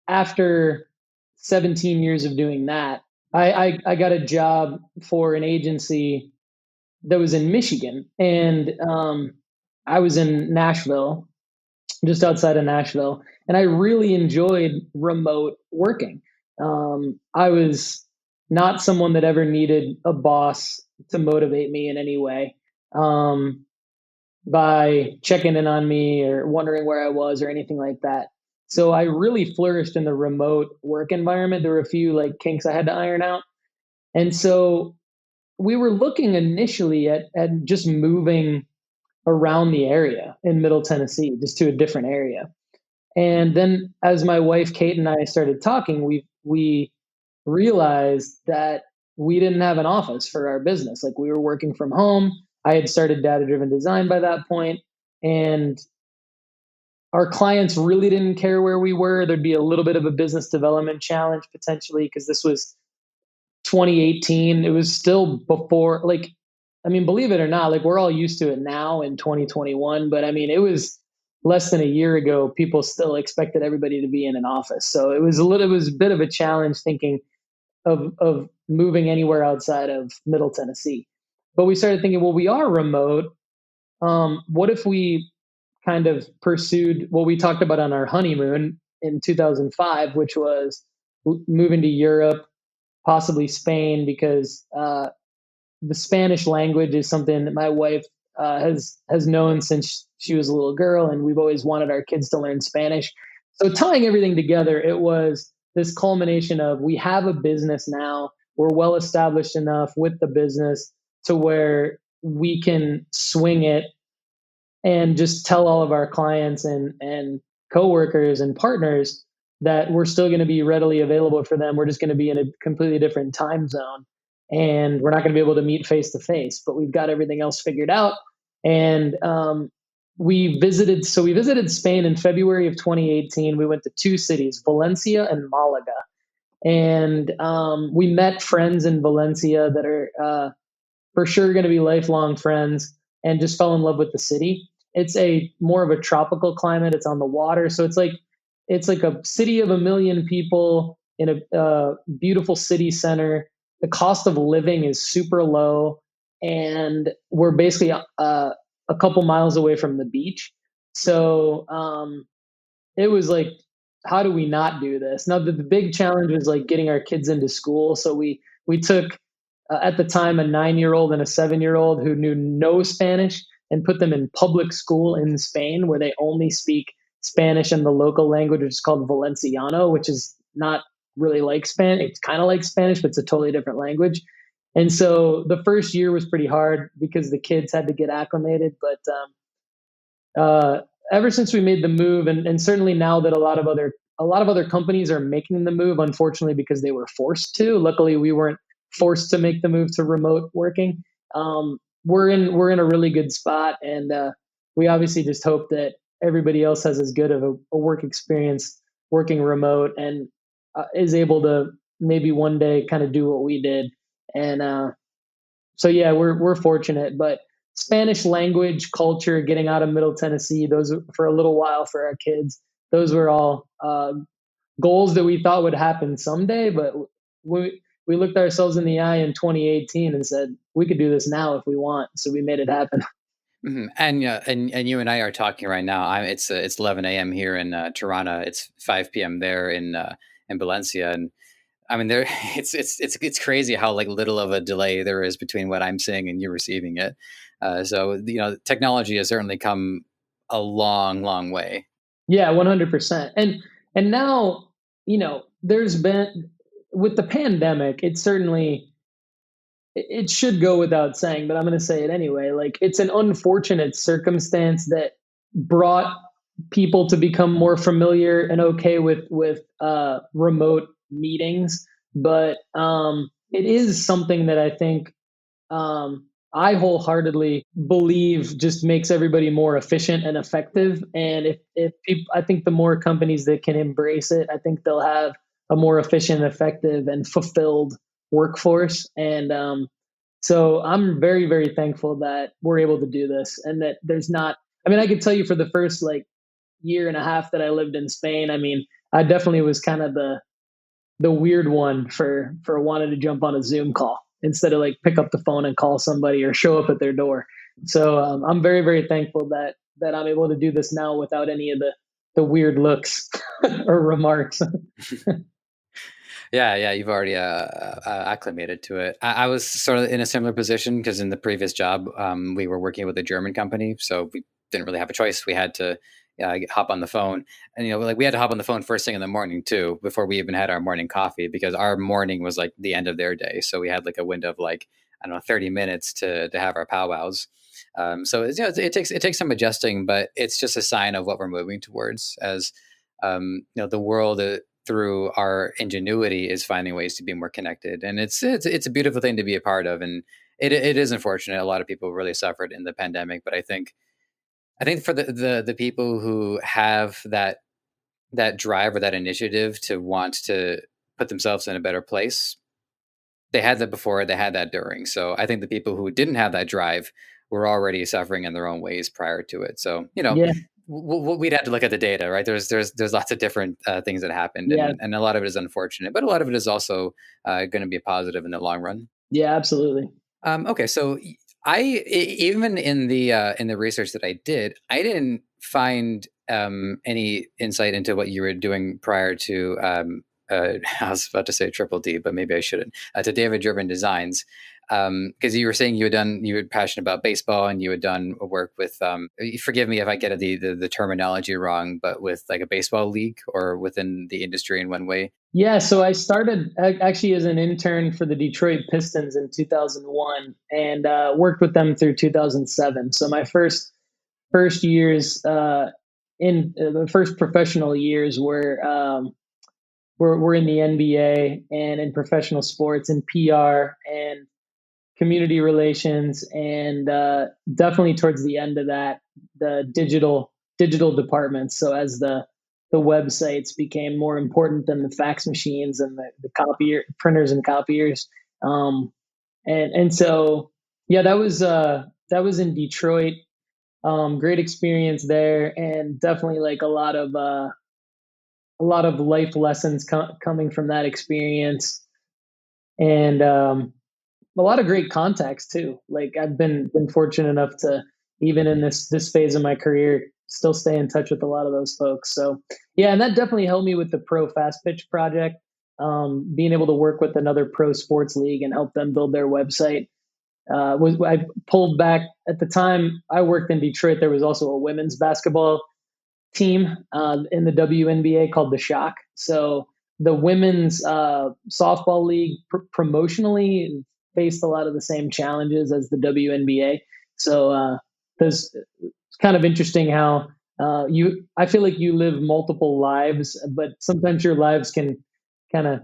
A: after 17 years of doing that, I got a job for an agency that was in Michigan, and I was in Nashville, just outside of Nashville, and I really enjoyed remote working. I was not someone that ever needed a boss to motivate me in any way, um, by checking in on me or wondering where I was or anything like that. So I really flourished in the remote work environment. There were a few like kinks I had to iron out, and so we were looking initially at just moving around the area in Middle Tennessee, just to a different area. And then as my wife Kate and I started talking, we realized that we didn't have an office for our business. Like, we were working from home. I had started data driven design by that point, and our clients really didn't care where we were. There'd be a little bit of a business development challenge potentially, because this was 2018. It was still before, like, I mean, believe it or not, like, we're all used to it now in 2021, but I mean, it was less than a year ago. People still expected everybody to be in an office. So it was a bit of a challenge thinking of moving anywhere outside of Middle Tennessee. But we started thinking, well, we are remote. What if we kind of pursued what we talked about on our honeymoon in 2005, which was moving to Europe, possibly Spain, because the Spanish language is something that my wife has known since she was a little girl, and we've always wanted our kids to learn Spanish. So tying everything together, it was this culmination of, we have a business now. We're well established enough with the business to where we can swing it and just tell all of our clients and coworkers and partners that we're still going to be readily available for them. We're just going to be in a completely different time zone, and we're not going to be able to meet face to face, but we've got everything else figured out. And we visited Spain in February of 2018. We went to two cities, Valencia and Malaga, and we met friends in Valencia that are for sure going to be lifelong friends, and just fell in love with the city. It's a more of a tropical climate. It's on the water, so it's like a city of a million people in a beautiful city center. The cost of living is super low, and we're basically a couple miles away from the beach. So it was like, how do we not do this? Now, the big challenge was like getting our kids into school. So we took, at the time, a 9-year old and a 7-year old who knew no Spanish, and put them in public school in Spain, where they only speak Spanish and the local language, which is called Valenciano, which is not really like Spanish. It's kind of like Spanish, but it's a totally different language. And so the first year was pretty hard because the kids had to get acclimated. But ever since we made the move, and certainly now that a lot of other companies are making the move, unfortunately, because they were forced to. Luckily, we weren't forced to make the move to remote working. We're in a really good spot, and we obviously just hope that everybody else has as good of a work experience working remote, and is able to maybe one day kind of do what we did. And so yeah, we're fortunate. But Spanish language, culture, getting out of Middle Tennessee, those, for a little while for our kids, those were all goals that we thought would happen someday. But we looked ourselves in the eye in 2018 and said we could do this now if we want. So we made it happen.
B: And you and I are talking right now. It's 11 a.m. here in Tirana. It's 5 p.m. there in Valencia, and I mean there it's crazy how like little of a delay there is between what I'm saying and you receiving it. So technology has certainly come a long way.
A: Yeah, 100%. And now, there's been, with the pandemic, it certainly, it should go without saying, but I'm going to say it anyway. Like, it's an unfortunate circumstance that brought people to become more familiar and okay with remote meetings. But it is something that I think, I wholeheartedly believe just makes everybody more efficient and effective. And if people, I think the more companies that can embrace it, I think they'll have a more efficient, effective, and fulfilled workforce. And so I'm very, very thankful that we're able to do this, and that there's not. I mean, I could tell you for the first like year and a half that I lived in Spain. I mean, I definitely was kind of the weird one for wanting to jump on a Zoom call instead of like pick up the phone and call somebody or show up at their door. So I'm very, very thankful that I'm able to do this now without any of the weird looks or remarks.
B: Yeah, you've already acclimated to it. I was sort of in a similar position because in the previous job, we were working with a German company, so we didn't really have a choice. We had to hop on the phone, and like we had to hop on the phone first thing in the morning too, before we even had our morning coffee, because our morning was like the end of their day. So we had like a window of like, I don't know, 30 minutes to have our powwows. So it takes some adjusting, but it's just a sign of what we're moving towards as the world through our ingenuity is finding ways to be more connected, and it's a beautiful thing to be a part of. And it is unfortunate a lot of people really suffered in the pandemic, but I think for the people who have that drive or that initiative to want to put themselves in a better place, they had that before, they had that during. So I think the people who didn't have that drive were already suffering in their own ways prior to it. So
A: Yeah,
B: we'd have to look at the data, right? There's lots of different things that happened,
A: yeah,
B: and a lot of it is unfortunate, but a lot of it is also going to be positive in the long run.
A: yeah, absolutely.
B: Okay, so even in the research that I did, I didn't find any insight into what you were doing prior to. I was about to say Triple D, but maybe I shouldn't. To David Driven Designs, because you were saying you were passionate about baseball and you had done work with. Forgive me if I get the terminology wrong, but with like a baseball league or within the industry in one way.
A: Yeah, so I started actually as an intern for the Detroit Pistons in 2001, and worked with them through 2007. So my first years in the first professional years were in the NBA and in professional sports and PR and community relations, and definitely towards the end of that, the digital departments. So as the websites became more important than the fax machines and the copier printers and copiers, and so yeah, that was in Detroit. Great experience there, and definitely like a lot of life lessons coming from that experience, and a lot of great contacts too. Like I've been fortunate enough to, even in this phase of my career, still stay in touch with a lot of those folks. So yeah, and that definitely helped me with the Pro Fast Pitch project. Being able to work with another pro sports league and help them build their website. Was I pulled back at the time I worked in Detroit. There was also a women's basketball team in the WNBA called the Shock. So the women's softball league promotionally faced a lot of the same challenges as the WNBA. So there's it's kind of interesting how I feel like you live multiple lives, but sometimes your lives can kind of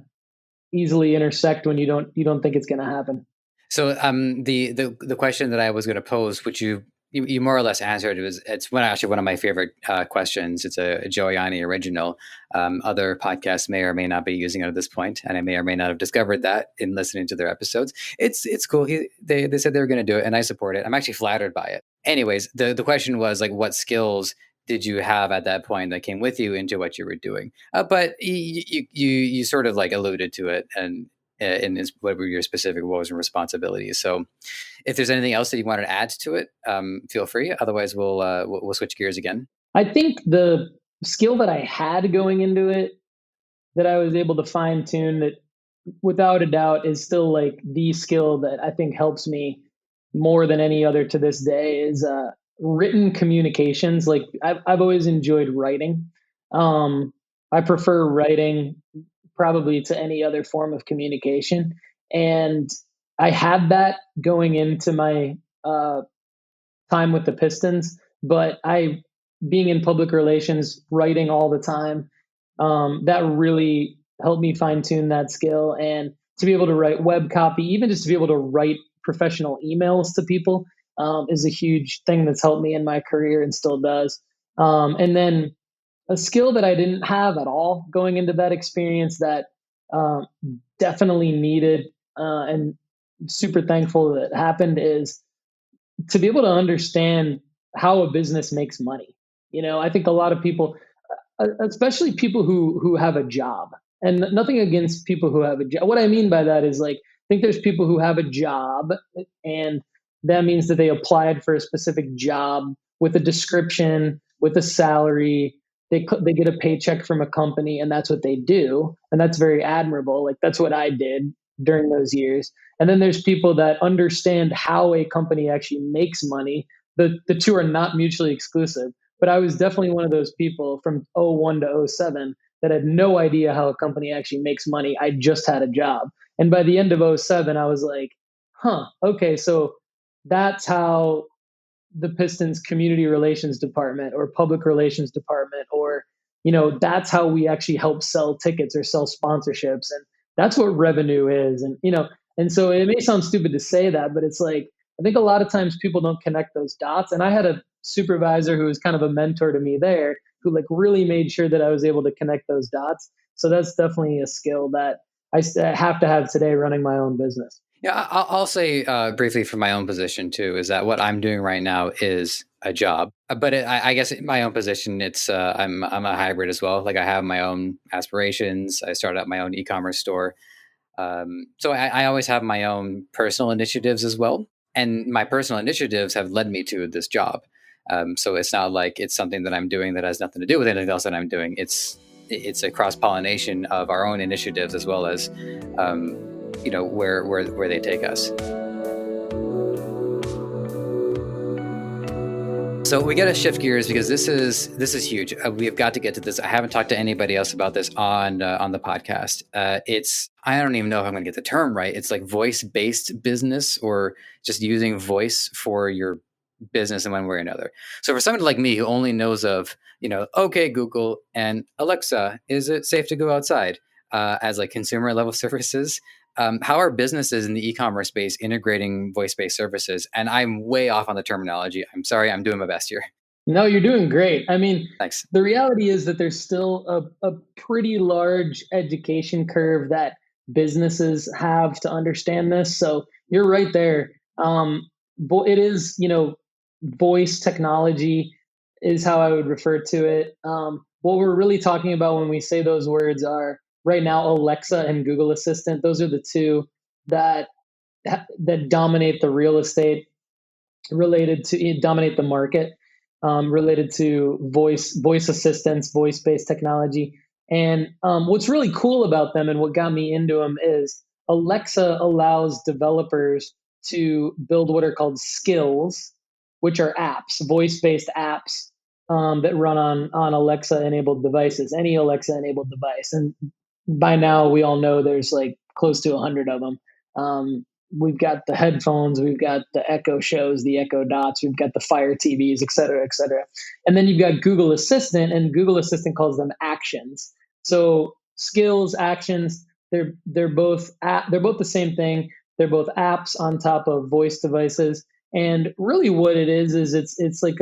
A: easily intersect when you don't think it's going to happen.
B: So the question that I was going to pose, which you more or less answered, it's one of my favorite questions. It's a Joe original. Other podcasts may or may not be using it at this point, and I may or may not have discovered that in listening to their episodes. It's cool. They said they were going to do it, and I support it. I'm actually flattered by it. Anyways, the question was like, what skills did you have at that point that came with you into what you were doing? But you sort of like alluded to it, and what were your specific roles and responsibilities. So if there's anything else that you wanted to add to it, feel free. Otherwise, we'll switch gears again.
A: I think the skill that I had going into it that I was able to fine tune, that without a doubt is still like the skill that I think helps me more than any other to this day, is written communications. Like I've always enjoyed writing. Um, I prefer writing probably to any other form of communication. And I had that going into my uh, time with the Pistons, but being in public relations, writing all the time, that really helped me fine tune that skill. And to be able to write web copy, even just to be able to write professional emails to people, is a huge thing that's helped me in my career and still does. And then a skill that I didn't have at all going into that experience that um, definitely needed, and super thankful that happened, is to be able to understand how a business makes money. I think a lot of people, especially people who have a job, and nothing against people who have a job. What I mean by that is, like, I think there's people who have a job, and that means that they applied for a specific job with a description, with a salary. They get a paycheck from a company, and that's what they do, and that's very admirable. Like, that's what I did during those years. And then there's people that understand how a company actually makes money. The two are not mutually exclusive. But I was definitely one of those people from '01 to '07 that had no idea how a company actually makes money. I just had a job. And by the end of '07, I was like, huh, okay, so that's how the Pistons community relations department or public relations department, or, that's how we actually help sell tickets or sell sponsorships. And that's what revenue is. And so it may sound stupid to say that, but it's like, I think a lot of times people don't connect those dots. And I had a supervisor who was kind of a mentor to me there, who like really made sure that I was able to connect those dots. So that's definitely a skill that I have to have today running my own business.
B: Yeah, I'll say briefly from my own position too, is that what I'm doing right now is a job, but I guess in my own position, it's I'm a hybrid as well. Like I have my own aspirations. I started up my own e-commerce store, so I always have my own personal initiatives as well, and my personal initiatives have led me to this job. So it's not like it's something that I'm doing that has nothing to do with anything else that I'm doing. It's a cross pollination of our own initiatives as well as where they take us. So we got to shift gears because this is huge. We have got to get to this. I haven't talked to anybody else about this on the podcast. I don't even know if I'm going to get the term right. It's like voice-based business, or just using voice for your business in one way or another. So for someone like me who only knows of, okay, Google and Alexa, is it safe to go outside, as like consumer level services? How are businesses in the e-commerce space integrating voice-based services? And I'm way off on the terminology. I'm sorry. I'm doing my best here.
A: No, you're doing great. I mean,
B: Thanks.
A: the reality is that there's still a pretty large education curve that businesses have to understand this. So you're right there. It is, voice technology is how I would refer to it. What we're really talking about when we say those words are, right now, Alexa and Google Assistant. Those are the two that dominate the real estate dominate the market, related to voice assistants, voice based technology. And what's really cool about them, and what got me into them, is Alexa allows developers to build what are called skills, which are apps, voice based apps, that run on Alexa enabled devices, any Alexa enabled device. And by now we all know there's like close to 100 of them. We've got the headphones, we've got the Echo Shows, the Echo Dots, we've got the Fire TVs, et cetera, et cetera. And then you've got Google Assistant, and Google Assistant calls them actions. So skills, actions, they're both the same thing. They're both apps on top of voice devices. And really, what it is it's like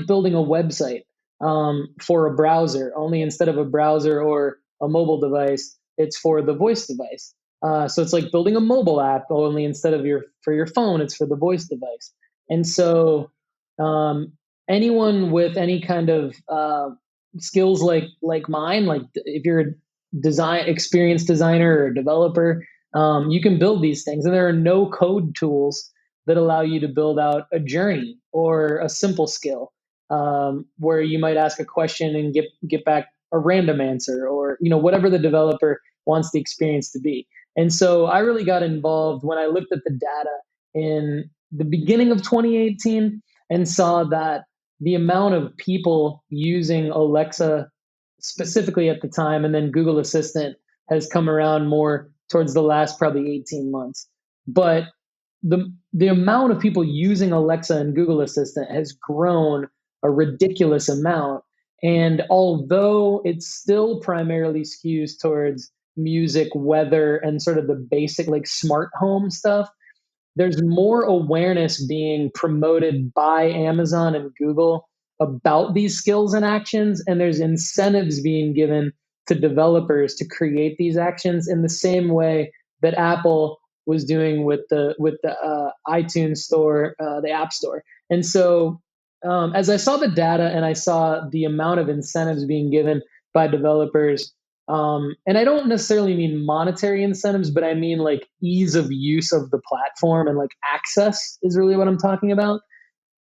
A: building a website, for a browser. Only instead of a browser or a mobile device, it's for the voice device. So it's like building a mobile app, only instead of for your phone, it's for the voice device. And so, anyone with any kind of skills like mine, like if you're design experience designer or developer, you can build these things, and there are no code tools that allow you to build out a journey or a simple skill, where you might ask a question and get back a random answer, or whatever the developer wants the experience to be. And so I really got involved when I looked at the data in the beginning of 2018 and saw that the amount of people using Alexa specifically at the time, and then Google Assistant has come around more towards the last probably 18 months. But the amount of people using Alexa and Google Assistant has grown a ridiculous amount. And although it still primarily skews towards music, weather, and sort of the basic like smart home stuff, there's more awareness being promoted by Amazon and Google about these skills and actions, and there's incentives being given to developers to create these actions in the same way that Apple was doing with the iTunes store, the App Store. And so, as I saw the data and I saw the amount of incentives being given by developers, and I don't necessarily mean monetary incentives, but I mean like ease of use of the platform, and like access is really what I'm talking about.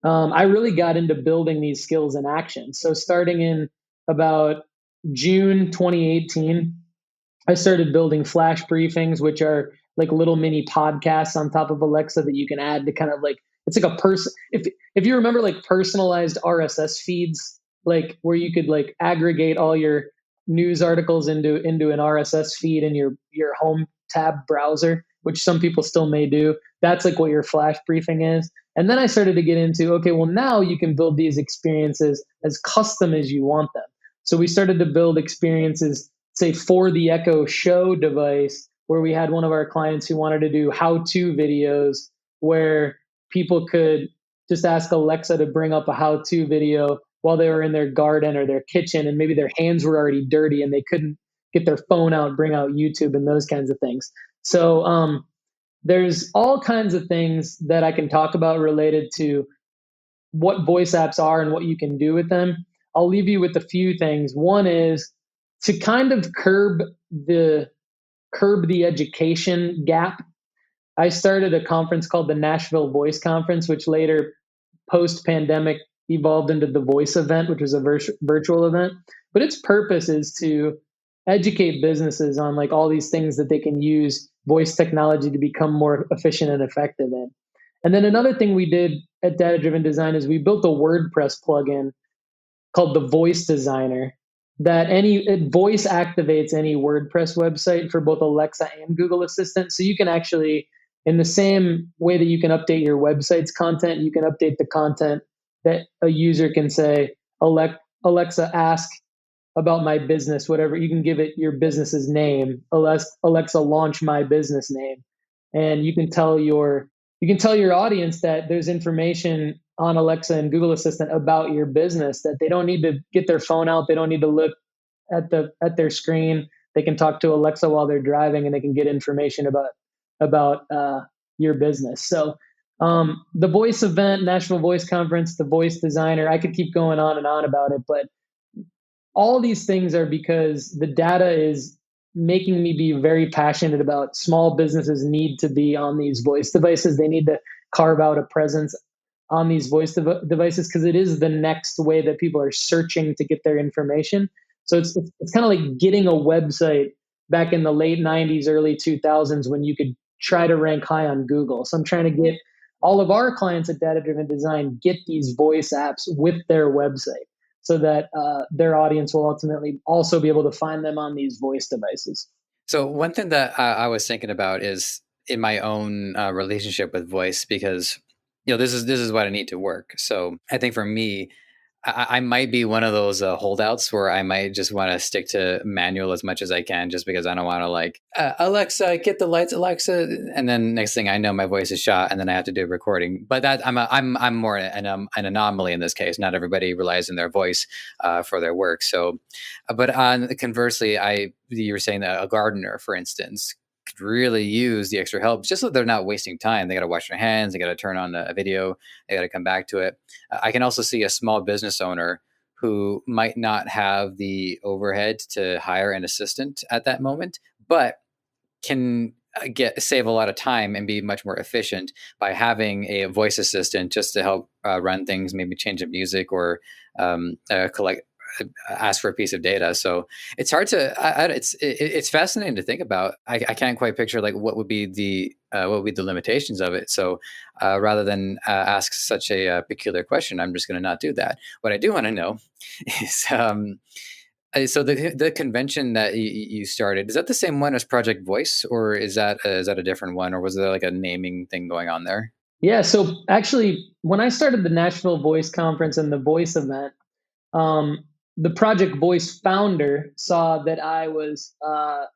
A: I really got into building these skills in action. So starting in about June 2018, I started building flash briefings, which are like little mini podcasts on top of Alexa that you can add to kind of like, it's like a person. If you remember like personalized RSS feeds, like where you could like aggregate all your news articles into an RSS feed in your home tab browser, which some people still may do. That's like what your flash briefing is. And then I started to get into, okay, well, now you can build these experiences as custom as you want them. So we started to build experiences, say, for the Echo Show device, where we had one of our clients who wanted to do how-to videos where people could just ask Alexa to bring up a how-to video while they were in their garden or their kitchen, and maybe their hands were already dirty and they couldn't get their phone out, bring out YouTube and those kinds of things. So there's all kinds of things that I can talk about related to what voice apps are and what you can do with them. I'll leave you with a few things. One is to kind of the curb the education gap. I started a conference called the Nashville Voice Conference, which later post pandemic evolved into the Voice event, which was a virtual event. But its purpose is to educate businesses on like all these things that they can use voice technology to become more efficient and effective in. And then another thing we did at Data Driven Design is we built a WordPress plugin called the Voice Designer that it voice activates any WordPress website for both Alexa and Google Assistant. So you can actually, in the same way that you can update your website's content, you can update the content that a user can say, Alexa, ask about my business, whatever. You can give it your business's name. Alexa, launch my business name. And you can tell your audience that there's information on Alexa and Google Assistant about your business, that they don't need to get their phone out. They don't need to look at their screen. They can talk to Alexa while they're driving, and they can get information about your business. So the Voice event, National Voice Conference, the Voice Designer, I could keep going on and on about it, but all these things are because the data is making me be very passionate about small businesses need to be on these voice devices. They need to carve out a presence on these voice devices because it is the next way that people are searching to get their information. So it's kind of like getting a website back in the late 90s, early 2000s when you could try to rank high on Google. So I'm trying to get all of our clients at Data Driven Design get these voice apps with their website, so that their audience will ultimately also be able to find them on these voice devices.
B: So one thing that I was thinking about is in my own relationship with voice, because this is what I need to work. So I think for me, I might be one of those holdouts where I might just want to stick to manual as much as I can, just because I don't want to like Alexa, get the lights, Alexa, and then next thing I know, my voice is shot, and then I have to do a recording. But that I'm more an anomaly in this case. Not everybody relies on their voice for their work. So, but conversely, you were saying that a gardener, for instance, could really use the extra help just so they're not wasting time. They got to wash their hands. They got to turn on a video. They got to come back to it. I can also see a small business owner who might not have the overhead to hire an assistant at that moment, but can save a lot of time and be much more efficient by having a voice assistant just to help run things, maybe change the music or collect ask for a piece of data. So it's hard to it's fascinating to think about. I can't quite picture like what would be the limitations of it. So rather than ask such a peculiar question, I'm just going to not do that. What I do want to know is so the convention that you started, is that the same one as Project Voice, or is that a different one, or was there like a naming thing going on there?
A: Yeah, so actually, when I started the Nashville Voice Conference and the Voice event, um, the Project Voice founder saw that I was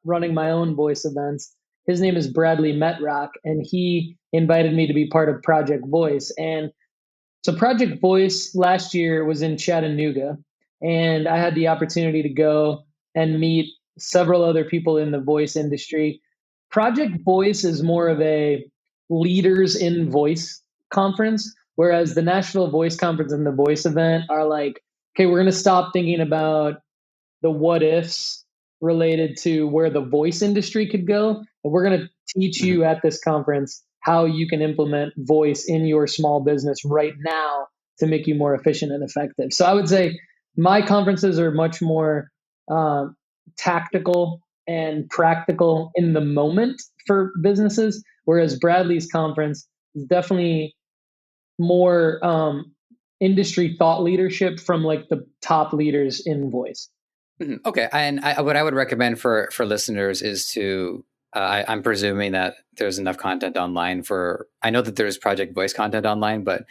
A: running my own voice events. His name is Bradley Metrock, and he invited me to be part of Project Voice. And so Project Voice last year was in Chattanooga, and I had the opportunity to go and meet several other people in the voice industry. Project Voice is more of a leaders in voice conference, whereas the National Voice Conference and the Voice event are like, okay, we're going to stop thinking about the what ifs related to where the voice industry could go. And we're going to teach
B: Mhm.
A: you at this conference how you can implement voice in your small business right now to make you more efficient and effective. So I would say my conferences are much more uh, tactical and practical in the moment for businesses, whereas Bradley's conference is definitely more industry thought leadership from like the top leaders in voice.
B: Mhm. Okay, and what I would recommend for listeners is to I'm presuming that there's enough content online for. I know that there's Project Voice content online, but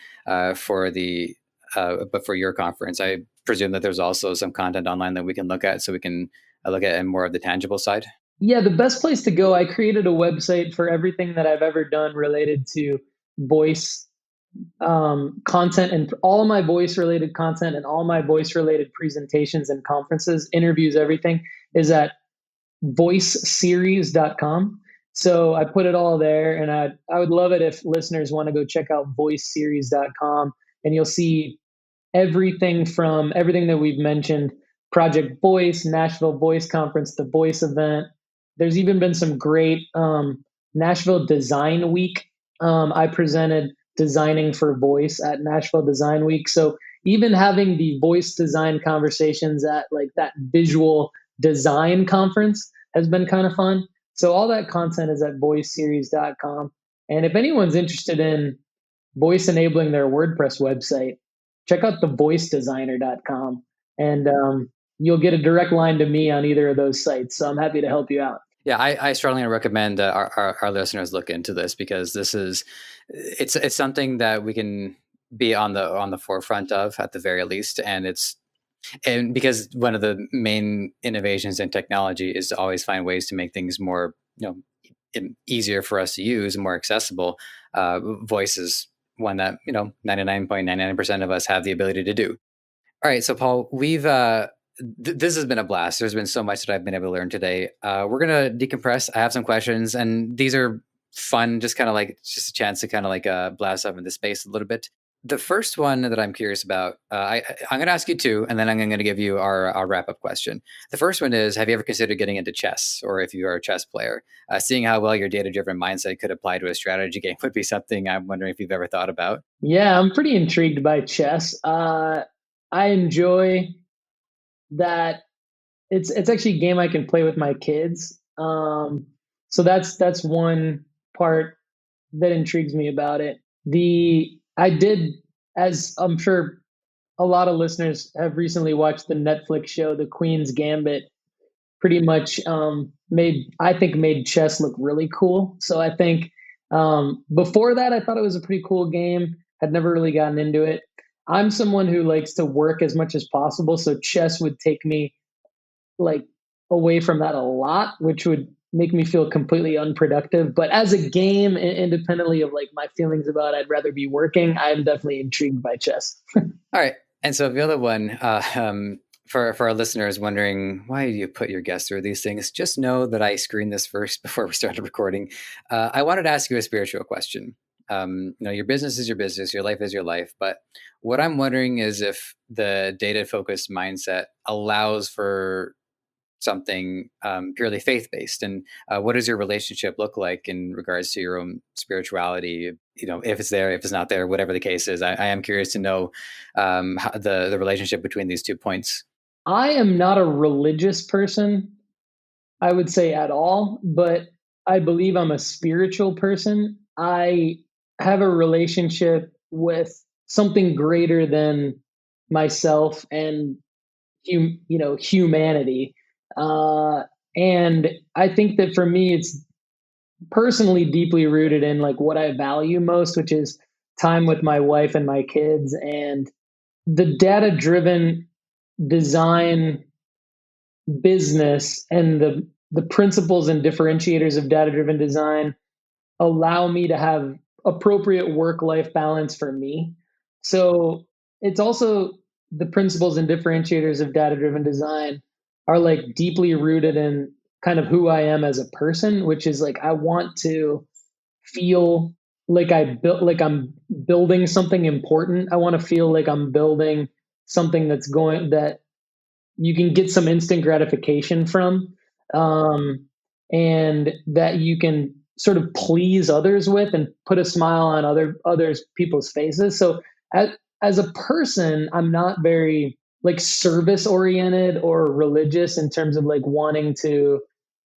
B: for the but for your conference, I presume that there's also some content online that we can look at, so we can look at more of the tangible side.
A: Yeah, the best place to go, I created a website for everything that I've ever done related to voice content, and all my voice related content and all my voice related presentations and conferences, interviews, everything is at voiceseries.com. So I put it all there, and I would love it if listeners want to go check out voiceseries.com, and you'll see everything that we've mentioned: Project Voice, Nashville Voice Conference, the Voice event. There's even been some great Nashville Design Week. I presented designing for voice at Nashville Design Week. So even having the voice design conversations at like that visual design conference has been kind of fun. So all that content is at voiceseries.com. And if anyone's interested in voice enabling their WordPress website, check out the voicedesigner.com, and you'll get a direct line to me on either of those sites. So I'm happy to help you out.
B: Yeah, I strongly recommend our listeners look into this, because it's something that we can be on the forefront of at the very least, and because one of the main innovations in technology is to always find ways to make things more, easier for us to use and more accessible. Voice is one that 99.99% of us have the ability to do. All right, so Paul, we've this has been a blast. There's been so much that I've been able to learn today. We're gonna decompress. I have some questions, and these are fun, just kind of like just a chance to kind of like blast up into space a little bit. The first one that I'm curious about, I'm going to ask you two, and then I'm going to give you our wrap up question. The first one is: have you ever considered getting into chess, or if you are a chess player? Seeing how well your data driven mindset could apply to a strategy game would be something I'm wondering if you've ever thought about.
A: Yeah, I'm pretty intrigued by chess. I enjoy that it's actually a game I can play with my kids. So that's one part that intrigues me about it. The I did, as I'm sure a lot of listeners have recently watched the Netflix show, The Queen's Gambit. Pretty much made chess look really cool. So I think before that, I thought it was a pretty cool game. Had never really gotten into it. I'm someone who likes to work as much as possible, so chess would take me like away from that a lot, which would make me feel completely unproductive. But as a game, independently of like my feelings about I'd rather be working, I'm definitely intrigued by chess.
B: All right. And so the other one, for our listeners wondering why do you put your guests through these things, just know that I screened this first before we started recording. I wanted to ask you a spiritual question. Your business is your business, your life is your life. But what I'm wondering is if the data focused mindset allows for something purely faith based, and what does your relationship look like in regards to your own spirituality? If it's there, if it's not there, whatever the case is. I am curious to know how the relationship between these 2 points.
A: I am not a religious person, I would say at all, but I believe I'm a spiritual person. I have a relationship with something greater than myself and humanity. Uh, and I think that for me, it's personally deeply rooted in like what I value most, which is time with my wife and my kids, and the data driven design business and the principles and differentiators of data driven design allow me to have appropriate work life balance for me. So it's also the principles and differentiators of data driven design are like deeply rooted in kind of who I am as a person, which is like I want to feel like I'm building something important. I want to feel like I'm building something that you can get some instant gratification from, um, and that you can sort of please others with and put a smile on others people's faces. So as a person, I'm not very like service oriented or religious in terms of like wanting to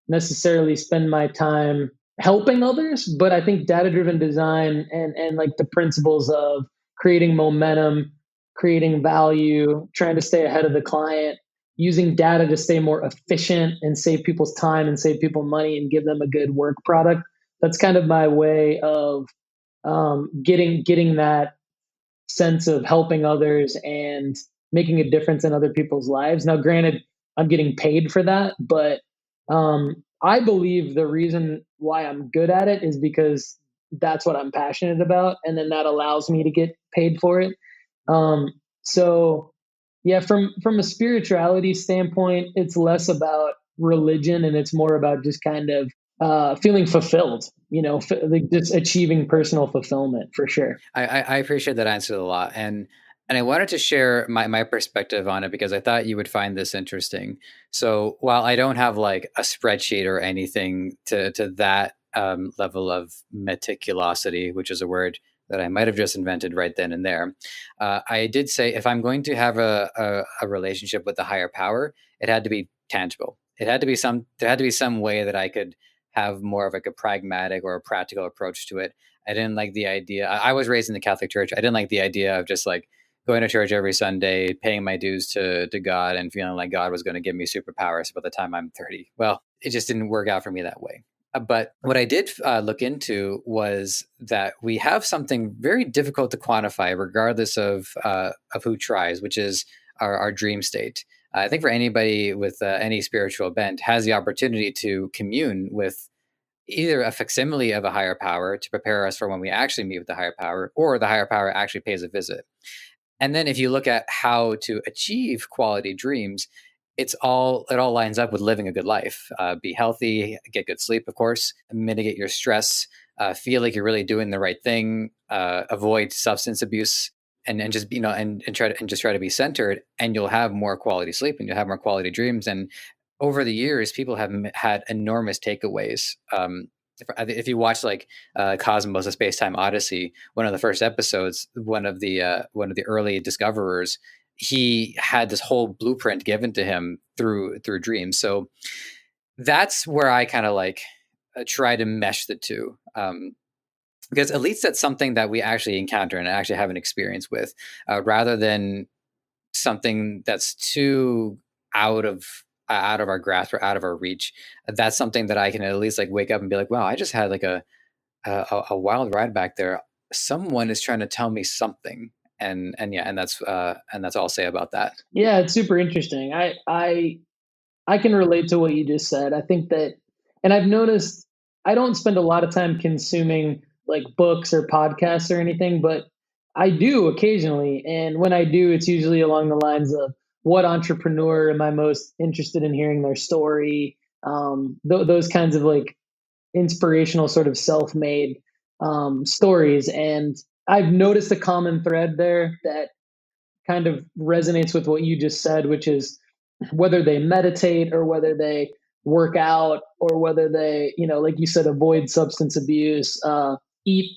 A: necessarily spend my time helping others, but I think data driven design and like the principles of creating momentum, creating value, trying to stay ahead of the client, using data to stay more efficient and save people's time and save people money and give them a good work product. That's kind of my way of getting that sense of helping others and making a difference in other people's lives. Now, granted, I'm getting paid for that, but I believe the reason why I'm good at it is because that's what I'm passionate about, and then that allows me to get paid for it. So, yeah, from a spirituality standpoint, it's less about religion and it's more about just kind of feeling fulfilled. Like just achieving personal fulfillment for sure.
B: I appreciate that answer a lot, and I wanted to share my perspective on it because I thought you would find this interesting. So while I don't have like a spreadsheet or anything to that level of meticulosity, which is a word that I might have just invented right then and there, I did say if I'm going to have a relationship with the higher power, it had to be tangible. There had to be some way that I could have more of like a pragmatic or a practical approach to it. I didn't like the idea. I was raised in the Catholic Church. I didn't like the idea of just like going to church every Sunday, paying my dues to God, and feeling like God was going to give me superpowers by the time I'm 30. Well, it just didn't work out for me that way. But what I did look into was that we have something very difficult to quantify, regardless of who tries, which is our dream state. I think for anybody with any spiritual bent has the opportunity to commune with either a facsimile of a higher power to prepare us for when we actually meet with the higher power, or the higher power actually pays a visit. And then if you look at how to achieve quality dreams, it all lines up with living a good life. Be healthy, get good sleep, of course, mitigate your stress, feel like you're really doing the right thing, avoid substance abuse, and just try to be centered, and you'll have more quality sleep and you'll have more quality dreams. And over the years, people have had enormous takeaways. If you watch like Cosmos: A Space Time Odyssey, one of the first episodes, one of the early discoverers, he had this whole blueprint given to him through dreams. So that's where I kind of like try to mesh the two. Because at least that's something that we actually encounter and actually have an experience with, rather than something that's too out of out of our grasp or out of our reach. That's something that I can at least like wake up and be like, wow, I just had like a wild ride back there. Someone is trying to tell me something, and yeah, and that's all I'll say about that.
A: Yeah, it's super interesting. I can relate to what you just said. I think that, and I've noticed I don't spend a lot of time consuming like books or podcasts or anything, but I do occasionally. And when I do, it's usually along the lines of what entrepreneur am I most interested in hearing their story? Those kinds of like inspirational, sort of self made stories. And I've noticed a common thread there that kind of resonates with what you just said, which is whether they meditate or whether they work out or whether they, like you said, avoid substance abuse, eat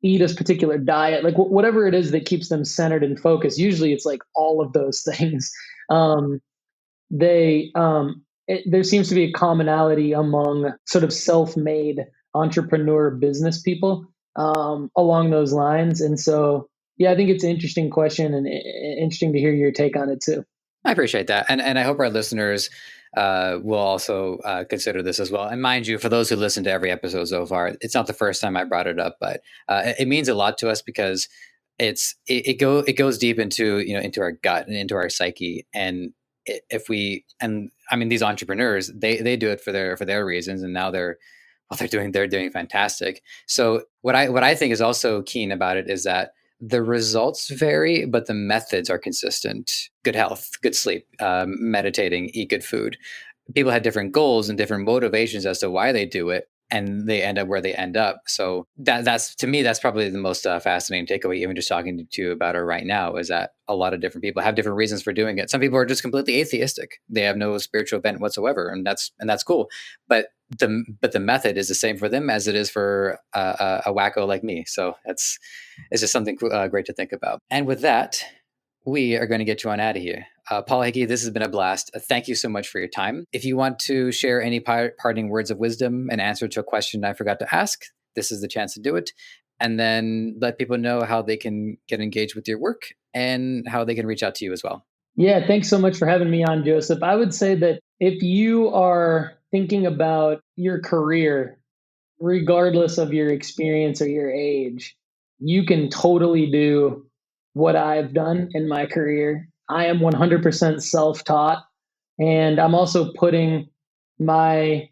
A: a particular diet, like whatever it is that keeps them centered and focused. Usually it's like all of those things. Um, there seems to be a commonality among sort of self-made entrepreneur business people along those lines. And so, yeah, I think it's an interesting question and interesting to hear your take on it too.
B: I appreciate that. And I hope our listeners will also consider this as well. And mind you, for those who listen to every episode so far, it's not the first time I brought it up, but it means a lot to us because it goes deep into, into our gut and into our psyche. And if we, and I mean, these entrepreneurs, they do it for their reasons. And now they're doing fantastic. So what I think is also keen about it is that the results vary, but the methods are consistent. Good health, good sleep, meditating, eat good food. People have different goals and different motivations as to why they do it, and they end up where they end up. So that's to me, that's probably the most fascinating takeaway. Even just talking to you about it right now is that a lot of different people have different reasons for doing it. Some people are just completely atheistic; they have no spiritual bent whatsoever, and that's cool. But the method is the same for them as it is for a wacko like me. So it's just something great to think about. And with that, we are going to get you on out of here. Paul Hickey, this has been a blast. Thank you so much for your time. If you want to share any parting words of wisdom, an answer to a question I forgot to ask, this is the chance to do it. And then let people know how they can get engaged with your work and how they can reach out to you as well.
A: Yeah, thanks so much for having me on, Joseph. I would say that if you are thinking about your career, regardless of your experience or your age, you can totally do what I've done in my career. I am 100% self-taught, and I'm also putting my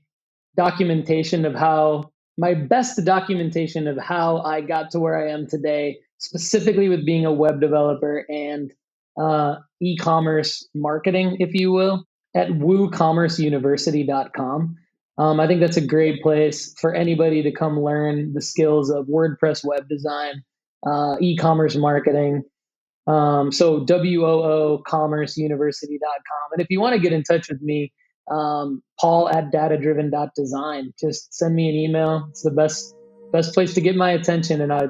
A: my best documentation of how I got to where I am today, specifically with being a web developer and e-commerce marketing, if you will, at woocommerceuniversity.com. I think that's a great place for anybody to come learn the skills of WordPress web design, e-commerce marketing. So woocommerceuniversity.com. And if you want to get in touch with me, paul@datadriven.design, just send me an email. It's the best place to get my attention. And I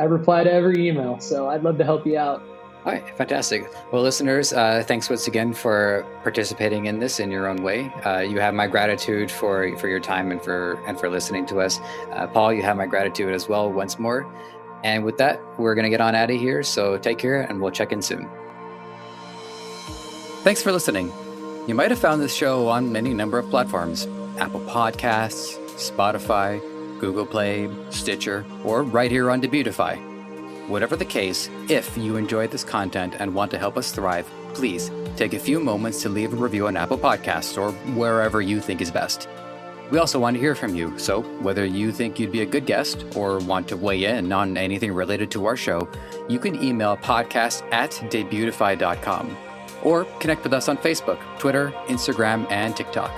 A: reply to every email. So I'd love to help you out.
B: All right, fantastic. Well, listeners, thanks once again for participating in this in your own way. You have my gratitude for your time and for listening to us. Paul, you have my gratitude as well once more. And with that, we're going to get on out of here. So take care, and we'll check in soon. Thanks for listening. You might have found this show on any number of platforms: Apple Podcasts, Spotify, Google Play, Stitcher, or right here on Debutify. Whatever the case, if you enjoyed this content and want to help us thrive, please take a few moments to leave a review on Apple Podcasts or wherever you think is best. We also want to hear from you, so whether you think you'd be a good guest or want to weigh in on anything related to our show, you can email podcast@debutify.com or connect with us on Facebook, Twitter, Instagram, and TikTok.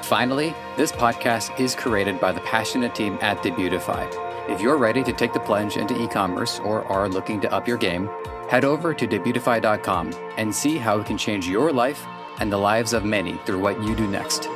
B: Finally, this podcast is created by the passionate team at Debutify. If you're ready to take the plunge into e-commerce or are looking to up your game, head over to Debutify.com and see how it can change your life and the lives of many through what you do next.